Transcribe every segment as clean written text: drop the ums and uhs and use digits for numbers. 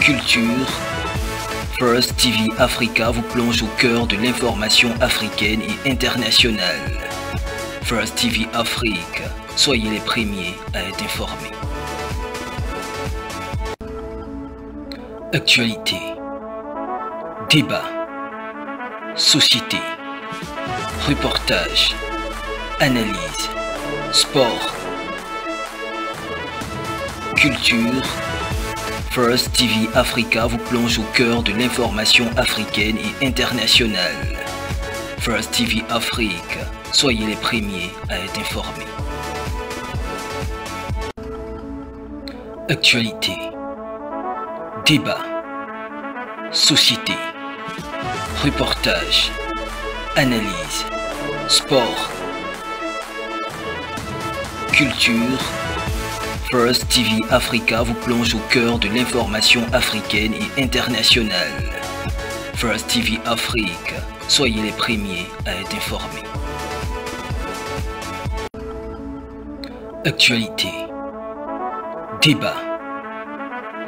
culture, First TV Africa vous plonge au cœur de l'information africaine et internationale. First TV Afrique, soyez les premiers à être informés. Actualité, débat, société, reportage, analyse, sport, culture. First TV Africa vous plonge au cœur de l'information africaine et internationale. First TV Afrique, soyez les premiers à être informés. Actualité, débat, société, reportage, analyse, sport, culture. First TV Africa vous plonge au cœur de l'information africaine et internationale. First TV Afrique, soyez les premiers à être informés. Actualité, débat,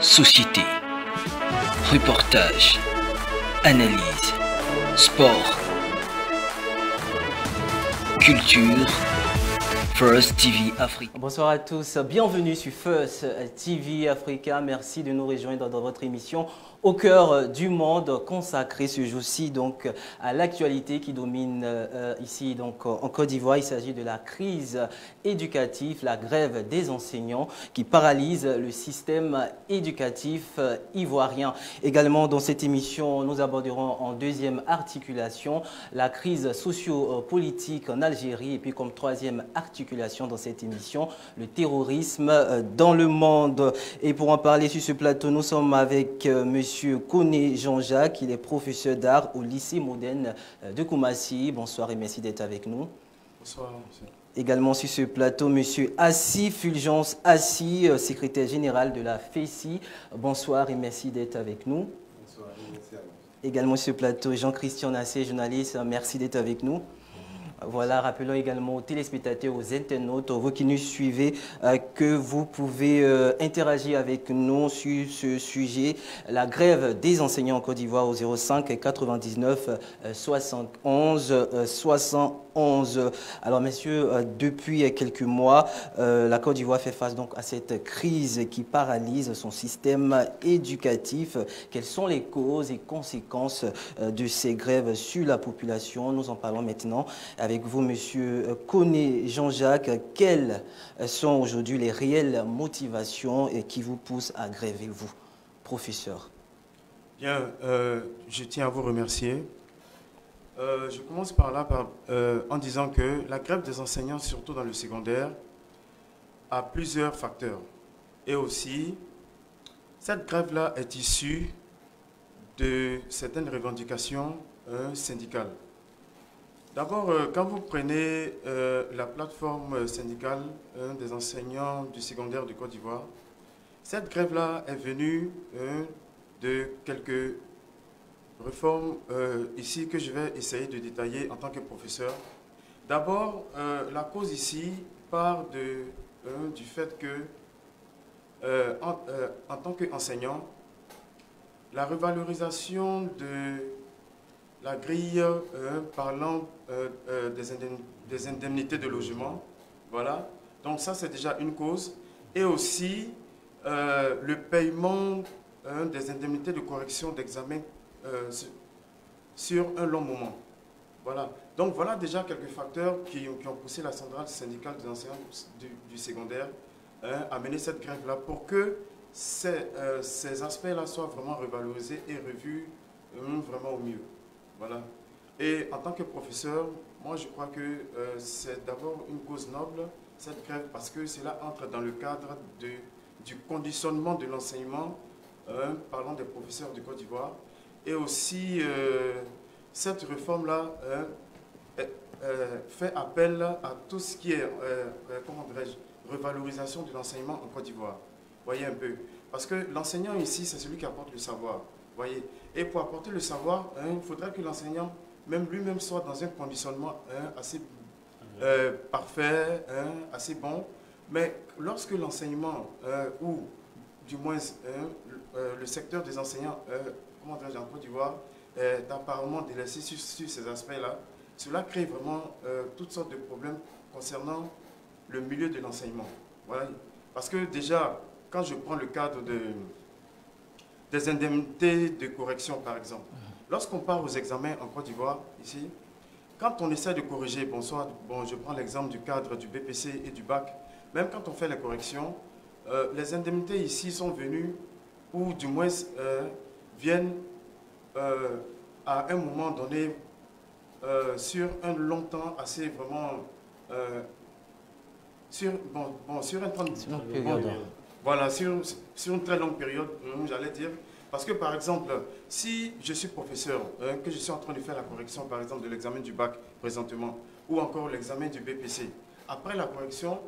société, reportage, analyse, sport, culture. First TV Africa. Bonsoir à tous, bienvenue sur First TV Africa. Merci de nous rejoindre dans votre émission Au cœur du monde, consacrée ce jour-ci donc à l'actualité qui domine ici donc en Côte d'Ivoire. Il s'agit de la crise éducative, la grève des enseignants qui paralyse le système éducatif ivoirien. Également dans cette émission, nous aborderons en deuxième articulation la crise socio-politique en Algérie et puis comme troisième articulation dans cette émission, le terrorisme dans le monde. Et pour en parler sur ce plateau, nous sommes avec Monsieur Koné Jean-Jacques, il est professeur d'art au lycée moderne de Koumassi. Bonsoir et merci d'être avec nous. Bonsoir, monsieur. Également sur ce plateau, Monsieur Assi Fulgence Assi, secrétaire général de la FECI. Bonsoir et merci d'être avec nous. Bonsoir et merci à vous. Également sur ce plateau, Jean-Christian Nassé, journaliste. Merci d'être avec nous. Voilà, rappelons également aux téléspectateurs, aux internautes, vous qui nous suivez, que vous pouvez interagir avec nous sur ce sujet, la grève des enseignants en Côte d'Ivoire au 05 99 71 71. Alors messieurs, depuis quelques mois, la Côte d'Ivoire fait face donc à cette crise qui paralyse son système éducatif. Quelles sont les causes et conséquences de ces grèves sur la population? Nous en parlons maintenant avec vous, monsieur Koné Jean-Jacques. Quelles sont aujourd'hui les réelles motivations qui vous poussent à gréver, vous, professeur? Bien, je tiens à vous remercier. Je commence par là en disant que la grève des enseignants, surtout dans le secondaire, a plusieurs facteurs. Et aussi, cette grève-là est issue de certaines revendications syndicales. D'abord, quand vous prenez la plateforme syndicale des enseignants du secondaire de Côte d'Ivoire, cette grève-là est venue de quelques réformes ici que je vais essayer de détailler en tant que professeur. D'abord, la cause ici part du fait que, en tant qu'enseignant, la revalorisation de la grille parlant des indemnités de logement, voilà. Donc ça, c'est déjà une cause. Et aussi, le paiement des indemnités de correction d'examen sur un long moment. Voilà. Donc voilà déjà quelques facteurs qui ont poussé la centrale syndicale des enseignants du secondaire à mener cette grève-là pour que ces aspects-là soient vraiment revalorisés et revus vraiment au mieux. Voilà. Et en tant que professeur, moi je crois que c'est d'abord une cause noble, cette grève, parce que cela entre dans le cadre du conditionnement de l'enseignement, parlant des professeurs de Côte d'Ivoire. Et aussi, cette réforme-là fait appel à tout ce qui est, comment dirais-je, revalorisation de l'enseignement en Côte d'Ivoire. Voyez un peu. Parce que l'enseignant ici, c'est celui qui apporte le savoir. Voyez. Et pour apporter le savoir, il faudrait que l'enseignant, même lui-même, soit dans un conditionnement assez parfait, assez bon. Mais lorsque l'enseignement ou du moins, le secteur des enseignants, comment dirais-je, en Côte d'Ivoire, est apparemment délaissé sur ces aspects-là. Cela crée vraiment toutes sortes de problèmes concernant le milieu de l'enseignement. Voilà. Parce que déjà, quand je prends le cadre des indemnités de correction, par exemple, lorsqu'on part aux examens en Côte d'Ivoire, ici, quand on essaie de corriger, bon, je prends l'exemple du cadre du BPC et du bac, même quand on fait les corrections, les indemnités ici sont venues, ou du moins viennent à un moment donné, sur un long temps assez vraiment... sur un temps... Voilà, sur une très longue période, j'allais dire. Parce que, par exemple, si je suis professeur, que je suis en train de faire la correction, par exemple, de l'examen du bac présentement, ou encore l'examen du BPC, après la correction,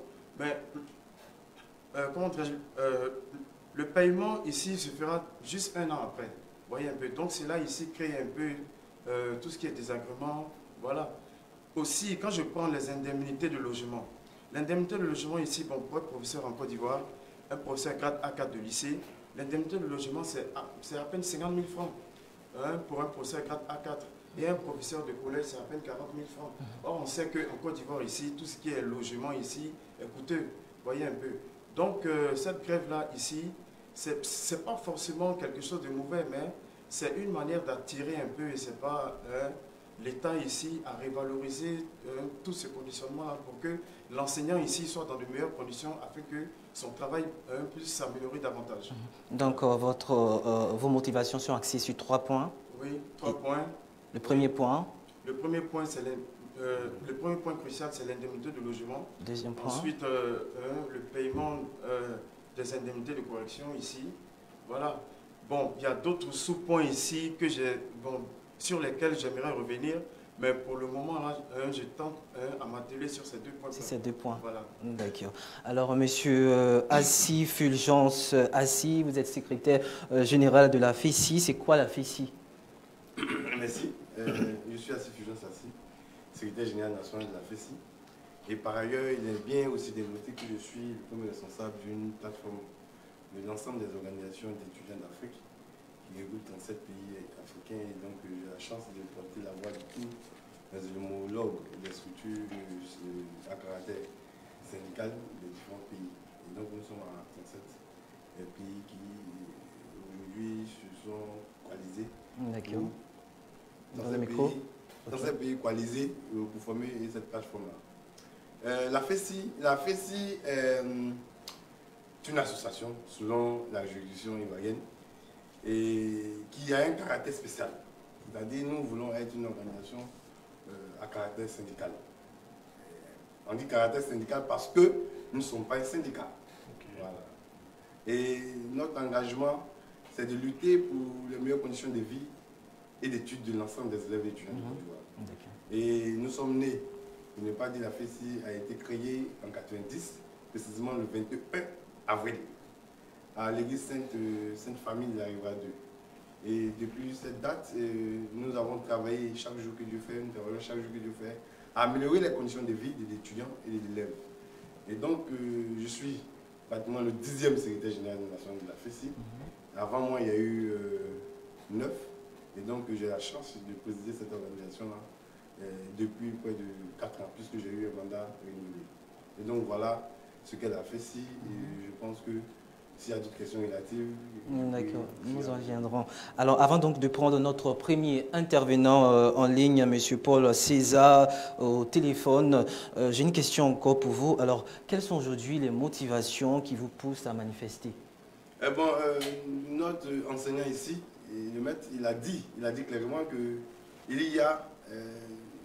le paiement ici se fera juste un an après. Vous voyez un peu. Donc, cela ici crée un peu tout ce qui est désagrément. Voilà. Aussi, quand je prends les indemnités de logement, l'indemnité de logement ici, bon, pour être professeur en Côte d'Ivoire, un professeur grade A4 de lycée, l'indemnité de logement, c'est à peine 50 000 francs pour un professeur grade A4. Et un professeur de collège, c'est à peine 40 000 francs. Or, on sait qu'en Côte d'Ivoire, ici, tout ce qui est logement ici est coûteux. Vous voyez un peu. Donc, cette grève-là, ici, c'est pas forcément quelque chose de mauvais, mais c'est une manière d'attirer un peu, et c'est pas... l'État ici a révalorisé tout ce conditionnement-là pour que l'enseignant ici soit dans de meilleures conditions afin que son travail puisse s'améliorer davantage. Donc, vos motivations sont axées sur 3 points. Oui, 3 points. Le premier point. Le premier point, c'est le premier point crucial, c'est l'indemnité de logement. Deuxième point. Ensuite, le paiement des indemnités de correction ici. Voilà. Bon, il y a d'autres sous-points ici que sur lesquels j'aimerais revenir, mais pour le moment, là, je tente à m'atteler sur ces 2 points. Ces 2 points. Voilà. D'accord. Alors, monsieur Assi, Fulgence Assi, vous êtes secrétaire général de la FESI. C'est quoi la FESI? Merci. Je suis Assi Fulgence Assi, secrétaire général national de la FESI. Et par ailleurs, il est bien aussi de noter que je suis le premier responsable d'une plateforme de l'ensemble des organisations d'étudiants d'Afrique qui regroupe 37 pays africains. Et donc, j'ai la chance de porter la voix de tous les homologues des structures à caractère syndical des différents pays. Et donc, nous sommes à 37 pays qui, aujourd'hui, se sont coalisés. D'accord. Dans ces pays coalisés pour former cette plateforme-là. La FESI est une association selon la juridiction ivoirienne et qui a un caractère spécial. C'est-à-dire nous voulons être une organisation à caractère syndical. On dit caractère syndical parce que nous ne sommes pas un syndicat. Okay. Voilà. Et notre engagement, c'est de lutter pour les meilleures conditions de vie et d'études de l'ensemble des élèves et étudiants de Côte d'Ivoire. Et nous sommes nés, pour ne pas dire la FESI a été créée en 90, précisément le 21 avril, à l'église Sainte Famille de la Rivière 2. Et depuis cette date, nous avons travaillé chaque jour que Dieu fait, nous travaillons chaque jour que Dieu fait, à améliorer les conditions de vie des étudiants et des élèves. Et donc, je suis pratiquement le 10e secrétaire général national de la FESI. Avant moi, il y a eu 9. Et donc, j'ai la chance de présider cette organisation-là depuis près de 4 ans, puisque j'ai eu un mandat renouvelé. Et donc, voilà ce qu'elle a fait ici. Et je pense que s'il y a d'autres questions relatives... D'accord, nous en viendrons. Alors, avant donc de prendre notre premier intervenant en ligne, M. Paul César, au téléphone, j'ai une question encore pour vous. Alors, quelles sont aujourd'hui les motivations qui vous poussent à manifester? Notre enseignant ici, le maître, il a dit clairement qu'il y a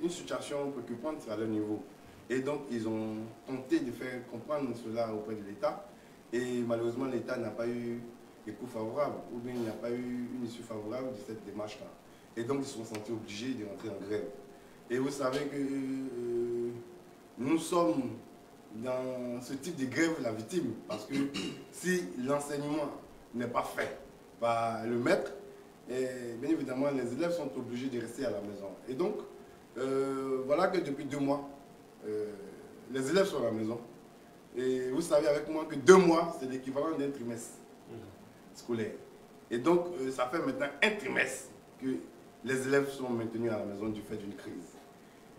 une situation préoccupante à leur niveau. Et donc, ils ont tenté de faire comprendre cela auprès de l'État. Et malheureusement, l'État n'a pas eu écho favorable, ou bien il n'y a pas eu une issue favorable de cette démarche-là. Et donc, ils se sont sentis obligés de rentrer en grève. Et vous savez que nous sommes dans ce type de grève la victime. Parce que si l'enseignement n'est pas fait par le maître, bien évidemment, les élèves sont obligés de rester à la maison. Et donc, voilà que depuis 2 mois, les élèves sont à la maison. Et vous savez avec moi que 2 mois, c'est l'équivalent d'un trimestre. scolaire. Et donc, ça fait maintenant un trimestre que les élèves sont maintenus à la maison du fait d'une crise.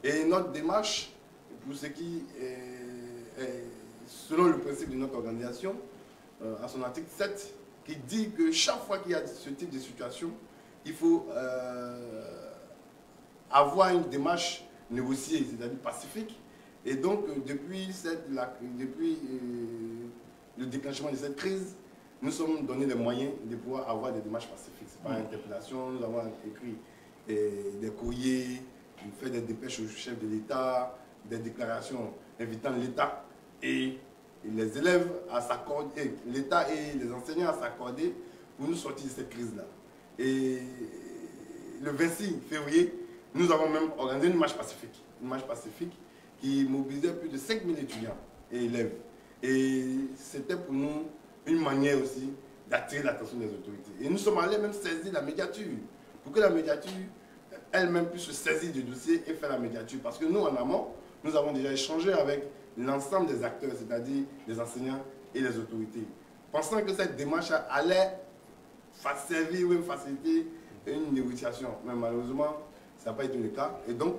Et notre démarche, pour ce qui est selon le principe de notre organisation, à son article 7, qui dit que chaque fois qu'il y a ce type de situation, il faut avoir une démarche négociée, c'est-à-dire pacifique. Et donc, depuis le déclenchement de cette crise, nous sommes donnés les moyens de pouvoir avoir des démarches pacifiques. C'est par interpellation, nous avons écrit des courriers, fait des dépêches au chef de l'État, des déclarations invitant l'État et les élèves à s'accorder, l'État et les enseignants à s'accorder pour nous sortir de cette crise-là. Et le 26 février, nous avons même organisé une marche pacifique qui mobilisait plus de 5000 étudiants et élèves. Et c'était pour nous une manière aussi d'attirer l'attention des autorités. Et nous sommes allés même saisir la médiature, pour que la médiature elle-même puisse se saisir du dossier et faire la médiature. Parce que nous, en amont, nous avons déjà échangé avec l'ensemble des acteurs, c'est-à-dire les enseignants et les autorités, pensant que cette démarche allait servir ou même faciliter une négociation. Mais malheureusement, ça n'a pas été le cas. Et donc,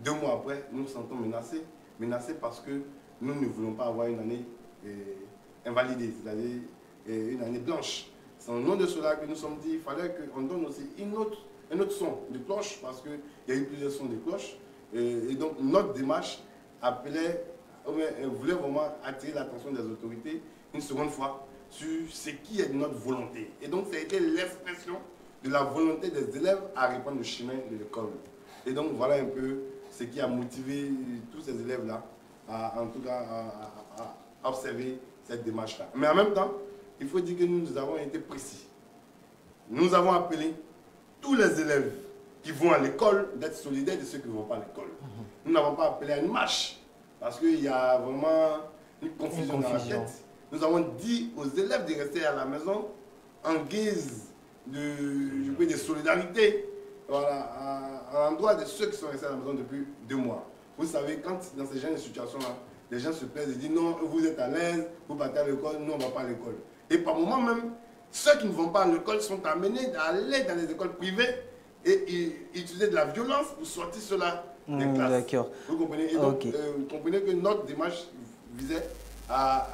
2 mois après, nous nous sentons menacés parce que nous ne voulons pas avoir une année invalidée, c'est-à-dire une année blanche. C'est au nom de cela que nous sommes dit qu'il fallait qu'on donne aussi un autre son de cloche, parce qu'il y a eu plusieurs sons de cloche. Et donc, notre démarche voulait vraiment attirer l'attention des autorités une seconde fois sur ce qui est de notre volonté. Et donc, ça a été l'expression de la volonté des élèves à reprendre le chemin de l'école. Et donc, voilà un peu ce qui a motivé tous ces élèves-là, en tout cas, à observer cette démarche-là. Mais en même temps, il faut dire que nous avons été précis. Nous avons appelé tous les élèves qui vont à l'école d'être solidaires de ceux qui ne vont pas à l'école. Nous n'avons pas appelé à une marche, parce qu'il y a vraiment une confusion dans la tête. Nous avons dit aux élèves de rester à la maison en guise de solidarité, voilà, à l'endroit de ceux qui sont restés à la maison depuis 2 mois. Vous savez, quand dans ces genre de situations-là, les gens se plaisent et disent non, vous êtes à l'aise, vous partez à l'école, nous on ne va pas à l'école. Et par moment même, ceux qui ne vont pas à l'école sont amenés à aller dans les écoles privées et utiliser de la violence pour sortir cela des classes. D'accord. Vous comprenez? Et donc, vous comprenez que notre démarche visait à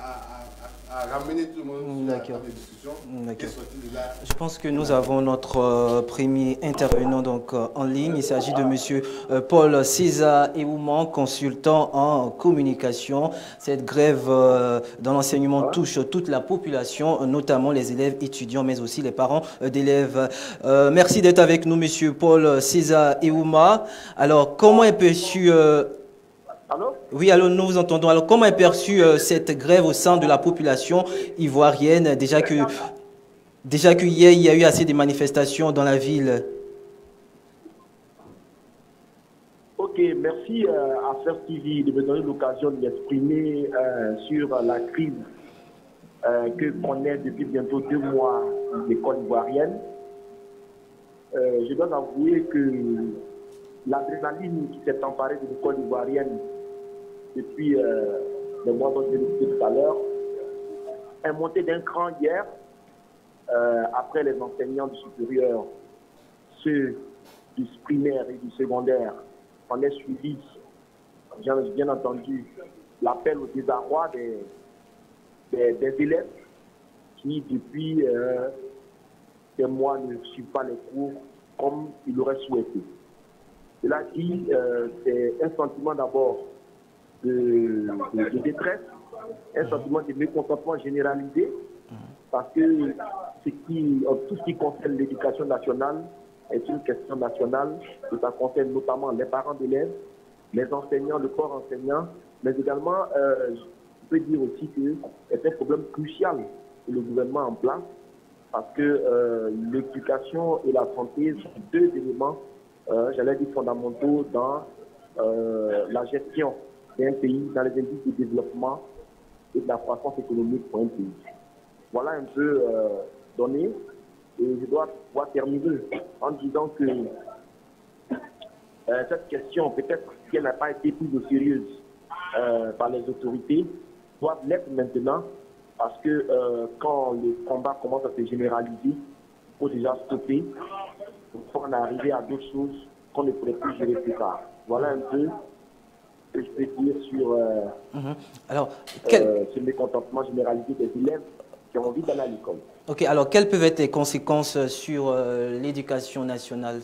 ramener tout le monde à la discussion et sortir de là. Je pense que nous avons notre premier intervenant donc, en ligne. Il s'agit de M. Paul César Eouman, consultant en communication. Cette grève dans l'enseignement touche toute la population, notamment les élèves étudiants, mais aussi les parents d'élèves. Merci d'être avec nous, M. Paul César Eouman. Alors, comment est perçu... Allô? Oui, alors nous vous entendons. Alors, comment est perçue cette grève au sein de la population ivoirienne, déjà que hier, il y a eu assez de manifestations dans la ville? Ok, merci à First TV de me donner l'occasion de m'exprimer sur la crise que connaît depuis bientôt 2 mois l'école ivoirienne. Je dois avouer que l'adrénaline qui s'est emparée de l'école ivoirienne depuis les mois dont je l'ai dit tout à l'heure, est montée d'un cran hier, après les enseignants du supérieur, ceux du primaire et du secondaire, on est suivi, bien entendu, l'appel au désarroi des élèves qui, depuis des mois, ne suivent pas les cours comme ils l'auraient souhaité. Cela dit, c'est un sentiment d'abord de détresse, un sentiment de mécontentement généralisé, parce que tout ce qui concerne l'éducation nationale est une question nationale, et ça concerne notamment les parents d'élèves, les enseignants, le corps enseignant, mais également, je peux dire aussi que c'est un problème crucial que le gouvernement en place, parce que l'éducation et la santé sont 2 éléments, j'allais dire fondamentaux dans la gestion d'un pays, dans les indices de développement et de la croissance économique pour un pays. Voilà un peu donné, et je dois pouvoir terminer en disant que cette question, peut-être qu'elle n'a pas été prise au sérieux par les autorités, doit l'être maintenant, parce que quand le combat commence à se généraliser, il faut déjà stopper. Il faut en arriver à d'autres choses qu'on ne pourrait plus gérer plus tard. Voilà un peu ce que je peux dire sur Alors, ce mécontentement généralisé des élèves qui ont envie d'aller à l'école. ok, alors quelles peuvent être les conséquences sur l'éducation nationale?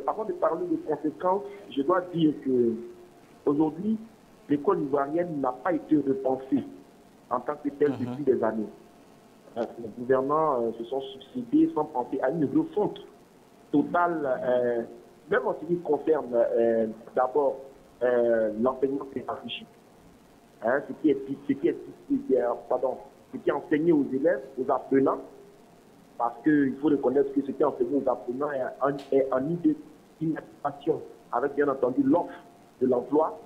Avant de parler des conséquences, je dois dire que aujourd'hui, l'école ivoirienne n'a pas été repensée en tant que telle depuis des années. Les gouvernants se sont succédés sans penser à une refonte totale, même en ce qui concerne d'abord l'enseignement pédagogique. Ce qui est enseigné aux élèves, aux apprenants, parce qu'il faut reconnaître que ce qui est enseigné aux apprenants est en inadéquation avec, bien entendu, l'offre de l'emploi,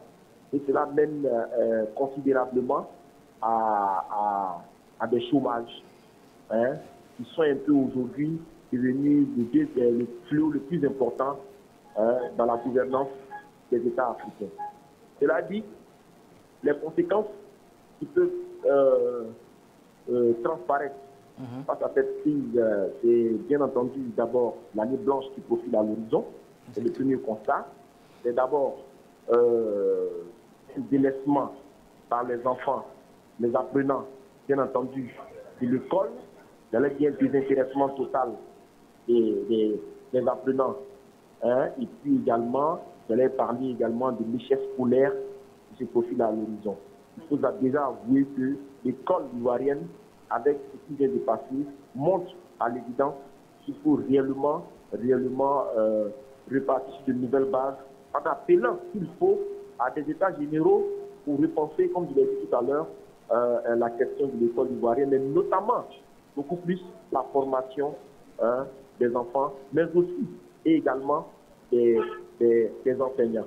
et cela mène considérablement à des chômages qui sont un peu aujourd'hui devenus le fléau le plus important dans la gouvernance des États africains. Cela dit, les conséquences qui peuvent transparaître face à cette crise, c'est bien entendu d'abord l'année blanche qui profile à l'horizon. C'est le premier constat. C'est d'abord un délaissement par les enfants, les apprenants, bien entendu, de l'école. J'allais dire un désintéressement total des apprenants. Et puis également, j'allais parler également de l'échec scolaire qui se profile à l'horizon. Il faut déjà avouer que l'école ivoirienne, avec ce qui vient de passer, montre à l'évidence qu'il faut réellement repartir sur de nouvelles bases en appelant s'il faut à des états généraux pour repenser, comme je l'ai dit tout à l'heure, la question de l'école ivoirienne, mais notamment beaucoup plus la formation des enfants, mais aussi et également des enseignants.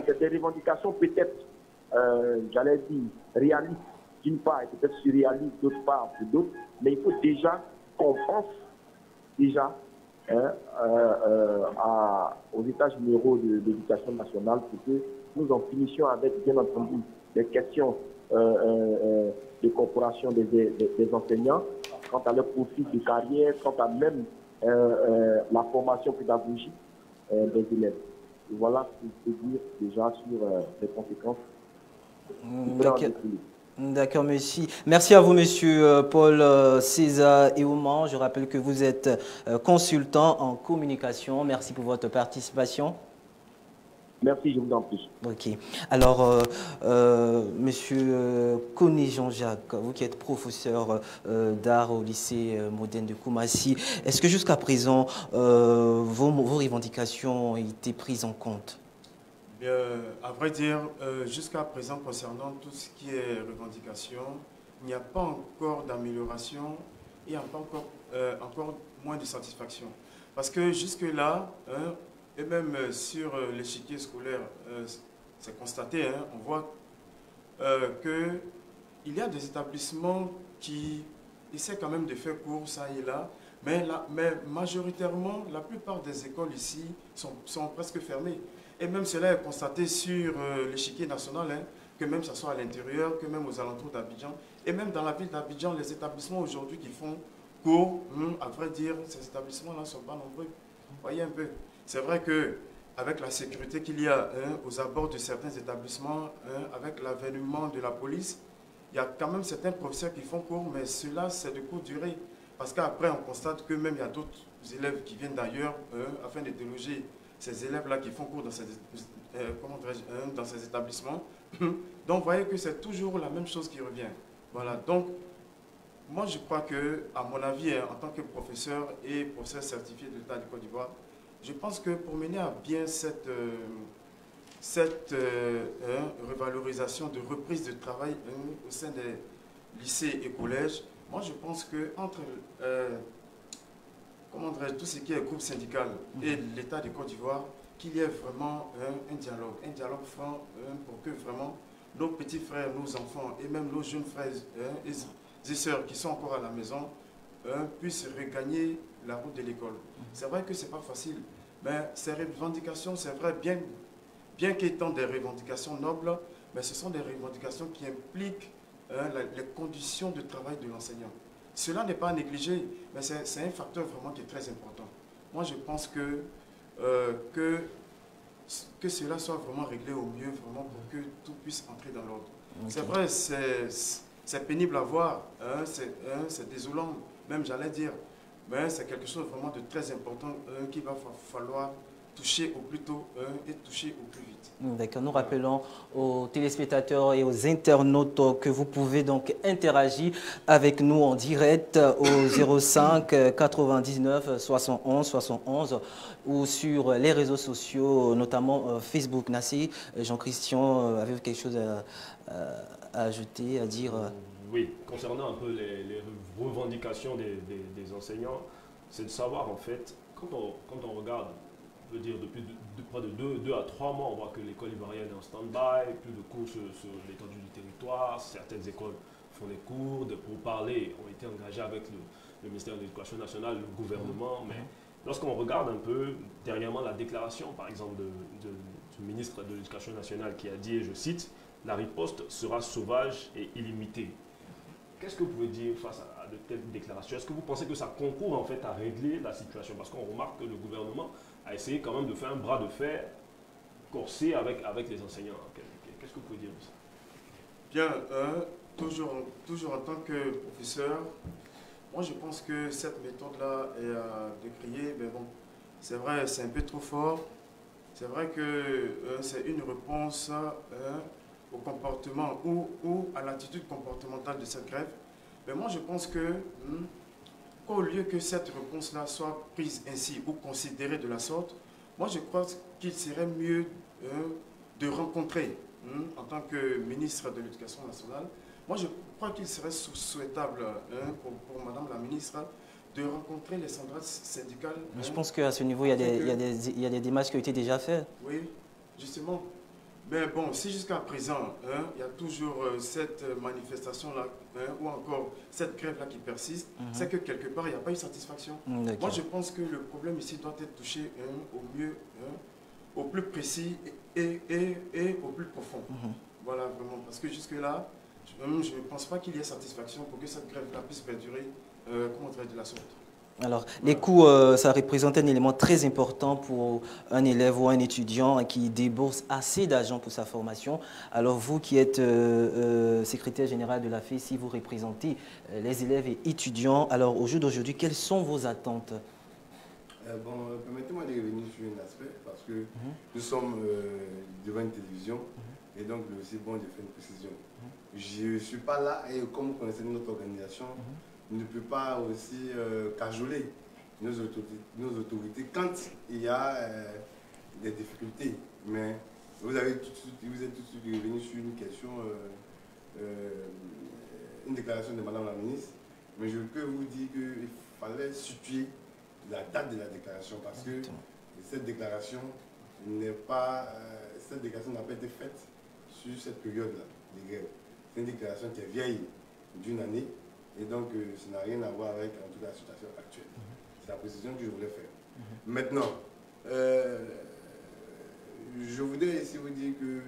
C'est des revendications peut-être, j'allais dire, réalistes d'une part et peut-être surréalistes d'autre part pour d'autres, mais il faut déjà qu'on pense déjà aux états généraux de l'éducation nationale pour que nous en finissions avec, bien entendu, des questions de corporation des enseignants, quant à leur profil de carrière, quant à même la formation pédagogique des élèves. Et voilà ce que je peux dire déjà sur les conséquences. D'accord, monsieur. Merci à vous, monsieur Paul César Eouman. Je rappelle que vous êtes consultant en communication. Merci pour votre participation. Merci, je vous en prie. Ok. Alors, monsieur Koné Jean-Jacques, vous qui êtes professeur d'art au lycée moderne de Koumassi, est-ce que jusqu'à présent, vos revendications ont été prises en compte? Bien, à vrai dire, jusqu'à présent, concernant tout ce qui est revendication, il n'y a pas encore d'amélioration et encore moins de satisfaction. Parce que jusque-là, et même sur l'échiquier scolaire, c'est constaté, on voit qu'il y a des établissements qui essaient quand même de faire cours ça et là, mais majoritairement, la plupart des écoles ici sont presque fermées. Et même cela est constaté sur l'échiquier national, que même ça soit à l'intérieur, que même aux alentours d'Abidjan. Et même dans la ville d'Abidjan, les établissements aujourd'hui qui font cours, à vrai dire, ces établissements-là ne sont pas nombreux. Voyez un peu. C'est vrai qu'avec la sécurité qu'il y a aux abords de certains établissements, avec l'avènement de la police, il y a quand même certains professeurs qui font cours, mais cela, c'est de courte durée. Parce qu'après, on constate que même il y a d'autres élèves qui viennent d'ailleurs afin de déloger ces élèves-là qui font cours dans ces établissements. Donc, vous voyez que c'est toujours la même chose qui revient. Voilà. Donc, moi, je crois que, à mon avis, en tant que professeur et professeur certifié de l'État du Côte d'Ivoire, je pense que pour mener à bien cette revalorisation de reprise de travail au sein des lycées et collèges, moi, je pense que entre tout ce qui est groupe syndical et l'État de Côte d'Ivoire, qu'il y ait vraiment un dialogue franc pour que vraiment nos petits frères, nos enfants et même nos jeunes frères et sœurs qui sont encore à la maison puissent regagner la route de l'école. C'est vrai que ce n'est pas facile, mais ces revendications, c'est vrai, bien qu'étant des revendications nobles, mais ce sont des revendications qui impliquent les conditions de travail de l'enseignant. Cela n'est pas négligé, mais c'est un facteur vraiment qui est très important. Moi, je pense que cela soit vraiment réglé au mieux, vraiment pour que tout puisse entrer dans l'ordre. Okay. C'est vrai, c'est pénible à voir, hein, c'est désolant, même j'allais dire, mais c'est quelque chose vraiment de très important qu'il va falloir toucher au plus tôt et toucher au plus vite. D'accord, nous rappelons aux téléspectateurs et aux internautes que vous pouvez donc interagir avec nous en direct au 05 99 71 71 ou sur les réseaux sociaux, notamment Facebook. Nassi, Jean-Christian, avez-vous quelque chose à ajouter, à dire? Oui, concernant un peu les revendications des enseignants, c'est de savoir en fait, quand on regarde, je veux dire, depuis près de 2 à 3 mois, on voit que l'école ivoirienne est en stand-by, plus de cours sur l'étendue du territoire, certaines écoles font des cours, des pourparlers ont été engagés avec le ministère de l'Éducation nationale, le gouvernement, mais lorsqu'on regarde un peu dernièrement la déclaration, par exemple, du ministre de l'Éducation nationale qui a dit, et je cite, « La riposte sera sauvage et illimitée ». Qu'est-ce que vous pouvez dire face à de telles déclarations? Est-ce que vous pensez que ça concourt en fait à régler la situation? Parce qu'on remarque que le gouvernement a essayé quand même de faire un bras de fer corsé avec les enseignants. Qu'est-ce que vous pouvez dire de ça? Bien, toujours en tant que professeur, moi je pense que cette méthode-là est à décrier, mais bon, c'est vrai, c'est un peu trop fort. C'est vrai que c'est une réponse au comportement ou à l'attitude comportementale de cette grève. Mais moi je pense que qu'au lieu que cette réponse-là soit prise ainsi ou considérée de la sorte, moi je crois qu'il serait mieux de rencontrer, en tant que ministre de l'Éducation nationale, moi je crois qu'il serait souhaitable pour Madame la ministre de rencontrer les centrales syndicales. Je pense qu'à ce niveau, il y a des démarches qui ont été déjà faites. Oui, justement. Mais bon, si jusqu'à présent, il y a toujours cette manifestation-là, ou encore cette grève-là qui persiste, c'est que quelque part, il n'y a pas eu satisfaction. Moi, je pense que le problème ici doit être touché au mieux, au plus précis et au plus profond. Voilà, vraiment. Parce que jusque-là, je ne pense pas qu'il y ait satisfaction pour que cette grève-là puisse perdurer, comment dire, de la sorte. Alors, les coûts, ça représente un élément très important pour un élève ou un étudiant qui débourse assez d'argent pour sa formation. Alors, vous qui êtes secrétaire général de la FESI, vous représentez les élèves et étudiants. Alors, au jour d'aujourd'hui, quelles sont vos attentes? Bon, permettez-moi de revenir sur un aspect, parce que nous sommes devant une télévision, et donc c'est bon de faire une précision. Je ne suis pas là, et comme vous connaissez notre organisation, ne peut pas aussi cajoler nos autorités quand il y a des difficultés. Mais vous êtes tout de suite revenu sur une question, une déclaration de Madame la ministre. Mais je peux vous dire qu'il fallait situer la date de la déclaration, parce que cette déclaration n'a pas été faite sur cette période-là de grève. C'est une déclaration qui est vieille d'une année. Et donc, ça n'a rien à voir avec, en tout cas, la situation actuelle. C'est la précision que je voulais faire. Maintenant, je voudrais ici vous dire que,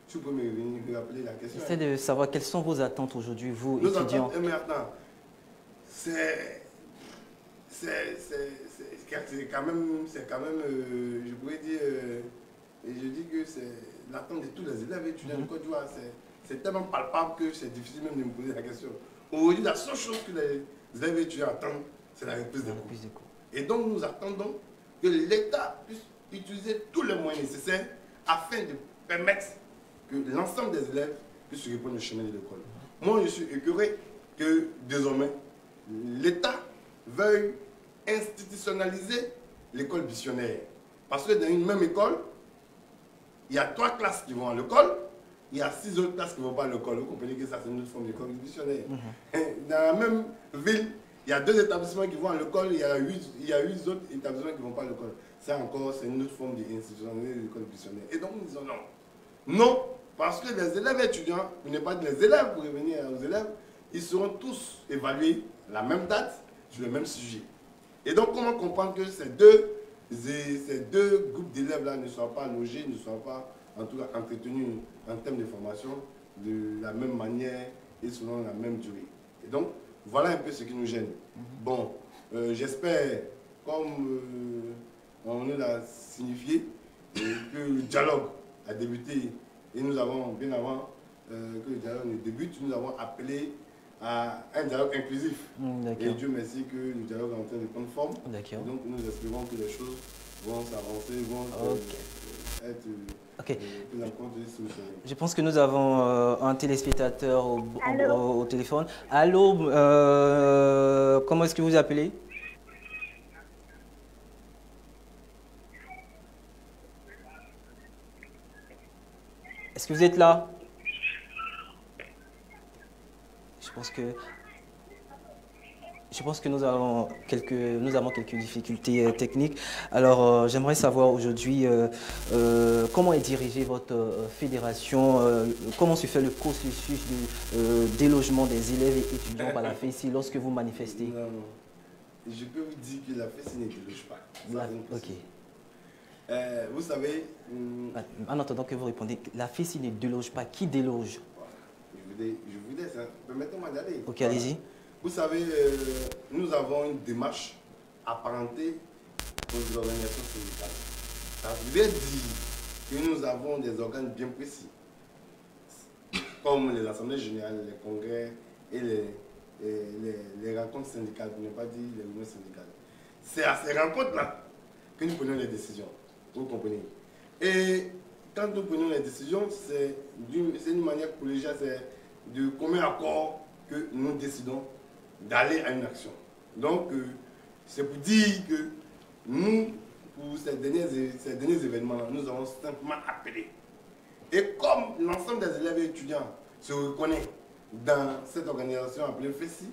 si vous pouvez me rappeler la question. J'essaie de savoir quelles sont vos attentes aujourd'hui, vous, étudiants. Mais attends, c'est quand même, je pourrais dire, et je dis que c'est l'attente de tous les élèves étudiants de Côte d'Ivoire. C'est tellement palpable que c'est difficile même de me poser la question. Aujourd'hui, la seule chose que les élèves étudiants attendent, c'est la reprise des cours. Et donc, nous attendons que l'État puisse utiliser tous les moyens nécessaires afin de permettre que l'ensemble des élèves puissent se répondre au chemin de l'école. Moi, je suis écœuré que, désormais, l'État veuille institutionnaliser l'école missionnaire. Parce que dans une même école, il y a 3 classes qui vont à l'école, il y a 6 autres classes qui ne vont pas à l'école. Vous comprenez que ça, c'est une autre forme d'école missionnaire. Dans la même ville, il y a 2 établissements qui vont à l'école, il y a 8 autres établissements qui ne vont pas à l'école. Ça encore, c'est une autre forme d'institutionnaliser l'école missionnaire. Et donc, nous disons non. Non, parce que les élèves étudiants, vous n'êtes pas les élèves, pour revenir aux élèves, ils seront tous évalués à la même date, sur le même sujet. Et donc, comment comprendre que ces deux groupes d'élèves-là ne soient pas logés, ne soient pas en tout cas entretenus en termes de formation de la même manière et selon la même durée. Et donc, voilà un peu ce qui nous gêne. Bon, j'espère, comme on nous l'a signifié, que le dialogue a débuté et nous avons, bien avant que le dialogue ne débute, nous avons appelé à un dialogue inclusif. Et Dieu merci que le dialogue est en train de prendre forme. Donc nous espérons que les choses vont s'avancer, vont être plus en compte et solutionnées. Je pense que nous avons un téléspectateur au téléphone. Allô, comment est-ce que vous appelez? Est-ce que vous êtes là? Je pense que nous avons quelques difficultés techniques. Alors, j'aimerais savoir aujourd'hui comment est dirigée votre fédération, comment se fait le processus de délogement des élèves et étudiants par la FECI lorsque vous manifestez? Non. Je peux vous dire que la FECI ne déloge pas. Vous savez... En attendant que vous répondez, la FECI ne déloge pas. Qui déloge? Je vous dis ça. Permettez-moi d'aller. Ok, allez-y. Vous savez, nous avons une démarche apparentée aux organisations syndicales. Ça veut dire que nous avons des organes bien précis, comme les assemblées générales, les congrès et les rencontres syndicales, pour ne pas dire les réunions syndicales. C'est à ces rencontres-là que nous prenons les décisions. Vous comprenez? Et quand nous prenons les décisions, c'est d'une manière collégiale, c'est de commun accord que nous décidons d'aller à une action. Donc, c'est pour dire que nous, pour ces derniers événements, nous avons simplement appelé. Et comme l'ensemble des élèves et étudiants se reconnaissent dans cette organisation appelée FECI,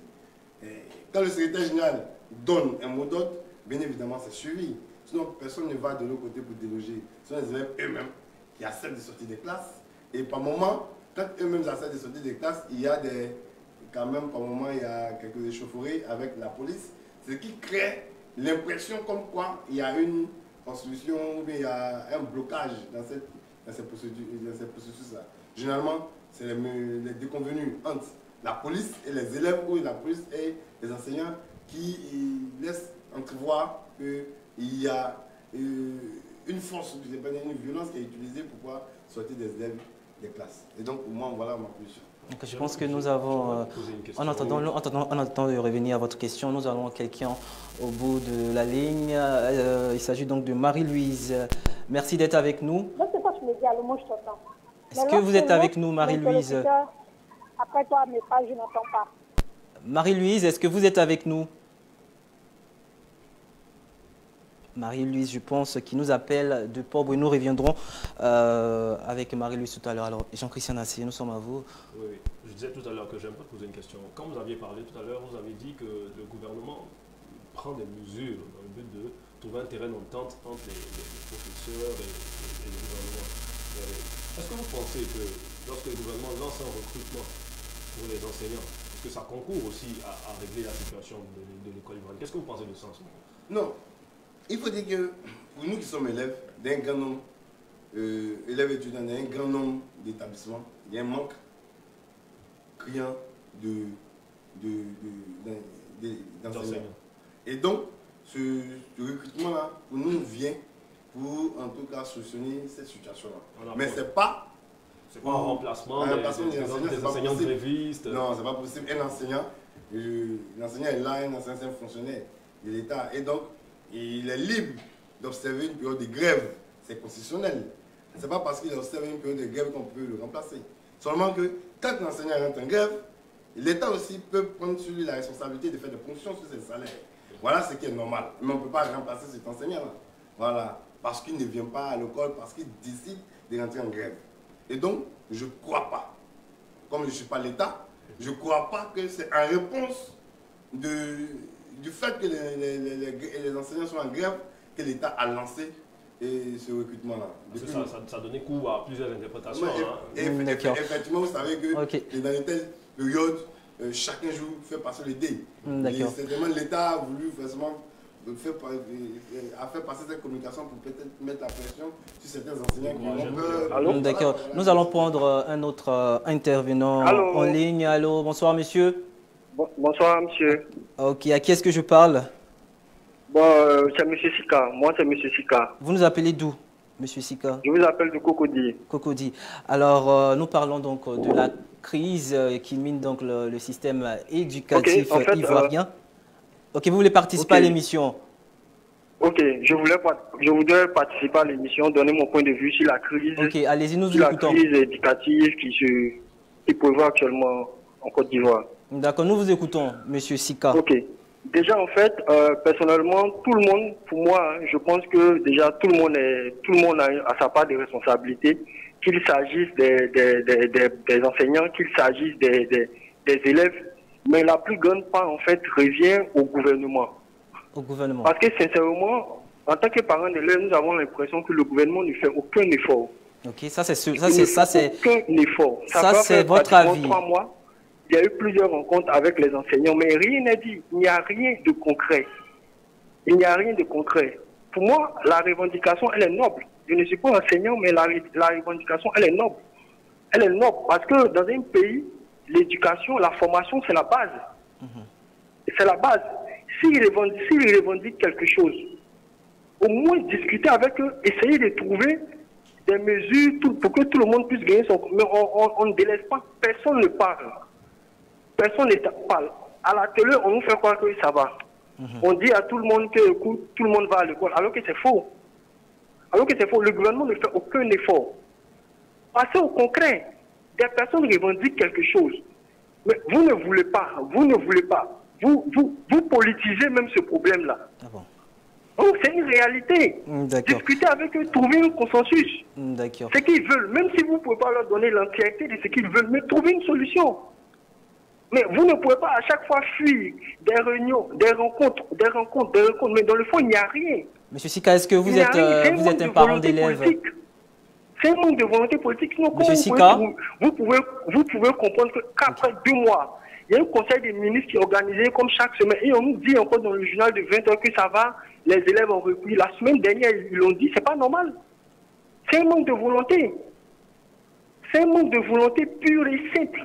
quand le secrétaire général donne un mot d'ordre, bien évidemment, c'est suivi. Sinon, personne ne va de l'autre côté pour déloger. Ce sont les élèves eux-mêmes qui acceptent de sortir des classes. Et par moment, quand eux-mêmes acceptent de sortir des classes, il y a quand même, par moment, il y a quelques échauffourées avec la police, ce qui crée l'impression comme quoi il y a une construction ou bien il y a un blocage dans ces processus-là. Généralement, c'est les déconvenus entre la police et les élèves ou la police et les enseignants qui laissent entrevoir qu'il y a une force, une violence qui est utilisée pour pouvoir sortir des élèves des classes. Et donc, pour moi, voilà ma position. Donc, je pense que nous avons, en attendant de revenir à votre question, nous avons quelqu'un au bout de la ligne. Il s'agit donc de Marie-Louise. Merci d'être avec nous. Est-ce que vous êtes avec nous, Marie-Louise? Après toi, mais pas, je n'entends pas. Marie-Louise, est-ce que vous êtes avec nous? Marie-Louise, je pense, qui nous appelle de Port-Bruit. Nous reviendrons avec Marie-Louise tout à l'heure. Alors, Jean-Christian Nassé, nous sommes à vous. Oui. Je disais tout à l'heure que j'aimerais poser une question. Quand vous aviez parlé tout à l'heure, vous avez dit que le gouvernement prend des mesures dans le but de trouver un terrain d'entente entre les professeurs et le gouvernement. Est-ce que vous pensez que lorsque le gouvernement lance un recrutement pour les enseignants, est-ce que ça concourt aussi à régler la situation de l'école ivoirienne? Qu'est-ce que vous pensez de ça? Non. Il faut dire que pour nous qui sommes élèves d'un grand nombre, élèves étudiants d'un grand nombre d'établissements, il y a un manque criant d'enseignants. Et donc, ce recrutement-là, pour nous, vient pour en tout cas solutionner cette situation-là. Mais ce n'est pas... C'est pas un remplacement des enseignants grévistes. Non, ce n'est pas possible. Un enseignant, l'enseignant est là, un enseignant c'est un fonctionnaire de l'État. Et donc, il est libre d'observer une période de grève. C'est constitutionnel. Ce n'est pas parce qu'il observe une période de grève qu'on peut le remplacer. Seulement que quand l'enseignant rentre en grève, l'État aussi peut prendre sur lui la responsabilité de faire des ponctions sur ses salaires. Voilà ce qui est normal. Mais on ne peut pas remplacer cet enseignant-là. Voilà. Parce qu'il ne vient pas à l'école, parce qu'il décide de rentrer en grève. Et donc, je ne crois pas, comme je ne suis pas l'État, je ne crois pas que c'est en réponse du fait que les enseignants sont en grève que l'État a lancé ce recrutement-là. Ça a donné coup à plusieurs interprétations. Effectivement, vous savez que dans une telle période, chacun fait passer les dés. Certainement, l'État a voulu forcément à faire passer cette communication pour peut-être mettre la pression sur certains enseignants qui ont peur. Allô? D'accord. Nous allons prendre un autre intervenant en ligne. Allô, bonsoir monsieur. Bonsoir monsieur. Ok, à qui est-ce que je parle? Bon, c'est monsieur Sika. Moi, c'est monsieur Sika. Vous nous appelez d'où, monsieur Sika? Je vous appelle de Cocody. Cocody. Alors, nous parlons donc de la crise qui mine donc le système éducatif ivoirien. Ok, vous voulez participer à l'émission? Ok, je voudrais participer à l'émission, donner mon point de vue sur la crise. Ok, allez-y, nous sur écoutons. La crise éducative qui prévoit actuellement en Côte d'Ivoire. D'accord, nous vous écoutons, monsieur Sika. Ok. Déjà, en fait, personnellement, tout le monde, pour moi, je pense que déjà tout le monde a sa part de responsabilité, qu'il s'agisse des enseignants, qu'il s'agisse des élèves, mais la plus grande part, en fait, revient au gouvernement. Au gouvernement. Parce que, sincèrement, en tant que parents d'élèves, nous avons l'impression que le gouvernement ne fait aucun effort. Ok, ça c'est aucun effort. Ça c'est votre avis. 3 mois. Il y a eu plusieurs rencontres avec les enseignants, mais rien n'est dit. Il n'y a rien de concret. Il n'y a rien de concret. Pour moi, la revendication, elle est noble. Je ne suis pas enseignant, mais la revendication, elle est noble. Elle est noble parce que dans un pays, l'éducation, la formation, c'est la base. C'est la base. S'ils revendiquent quelque chose, au moins discuter avec eux, essayer de trouver des mesures pour que tout le monde puisse gagner son... Mais on ne délaisse pas. Personne ne parle. Personne ne parle. À la télé, on nous fait croire que ça va. On dit à tout le monde que écoute, tout le monde va à l'école, alors que c'est faux. Alors que c'est faux. Le gouvernement ne fait aucun effort. Passez au concret. Des personnes revendiquent quelque chose. Mais vous ne voulez pas. Vous ne voulez pas. Vous politisez même ce problème-là. Ah bon. Donc c'est une réalité. Discutez avec eux, trouver un consensus. Ce qu'ils veulent, même si vous ne pouvez pas leur donner l'entièreté de ce qu'ils veulent, mais trouver une solution. Mais vous ne pouvez pas à chaque fois fuir des réunions, des rencontres, mais dans le fond, il n'y a rien. Monsieur Sika, est-ce que vous êtes un parent d'élève? C'est un manque de volonté politique. Sinon, Monsieur Sika, vous pouvez comprendre qu'après 2 mois, il y a un conseil des ministres qui est organisé comme chaque semaine. Et on nous dit encore dans le journal de 20 h que ça va, les élèves ont repris. La semaine dernière, ils l'ont dit, c'est pas normal. C'est un manque de volonté. C'est un manque de volonté pur et simple.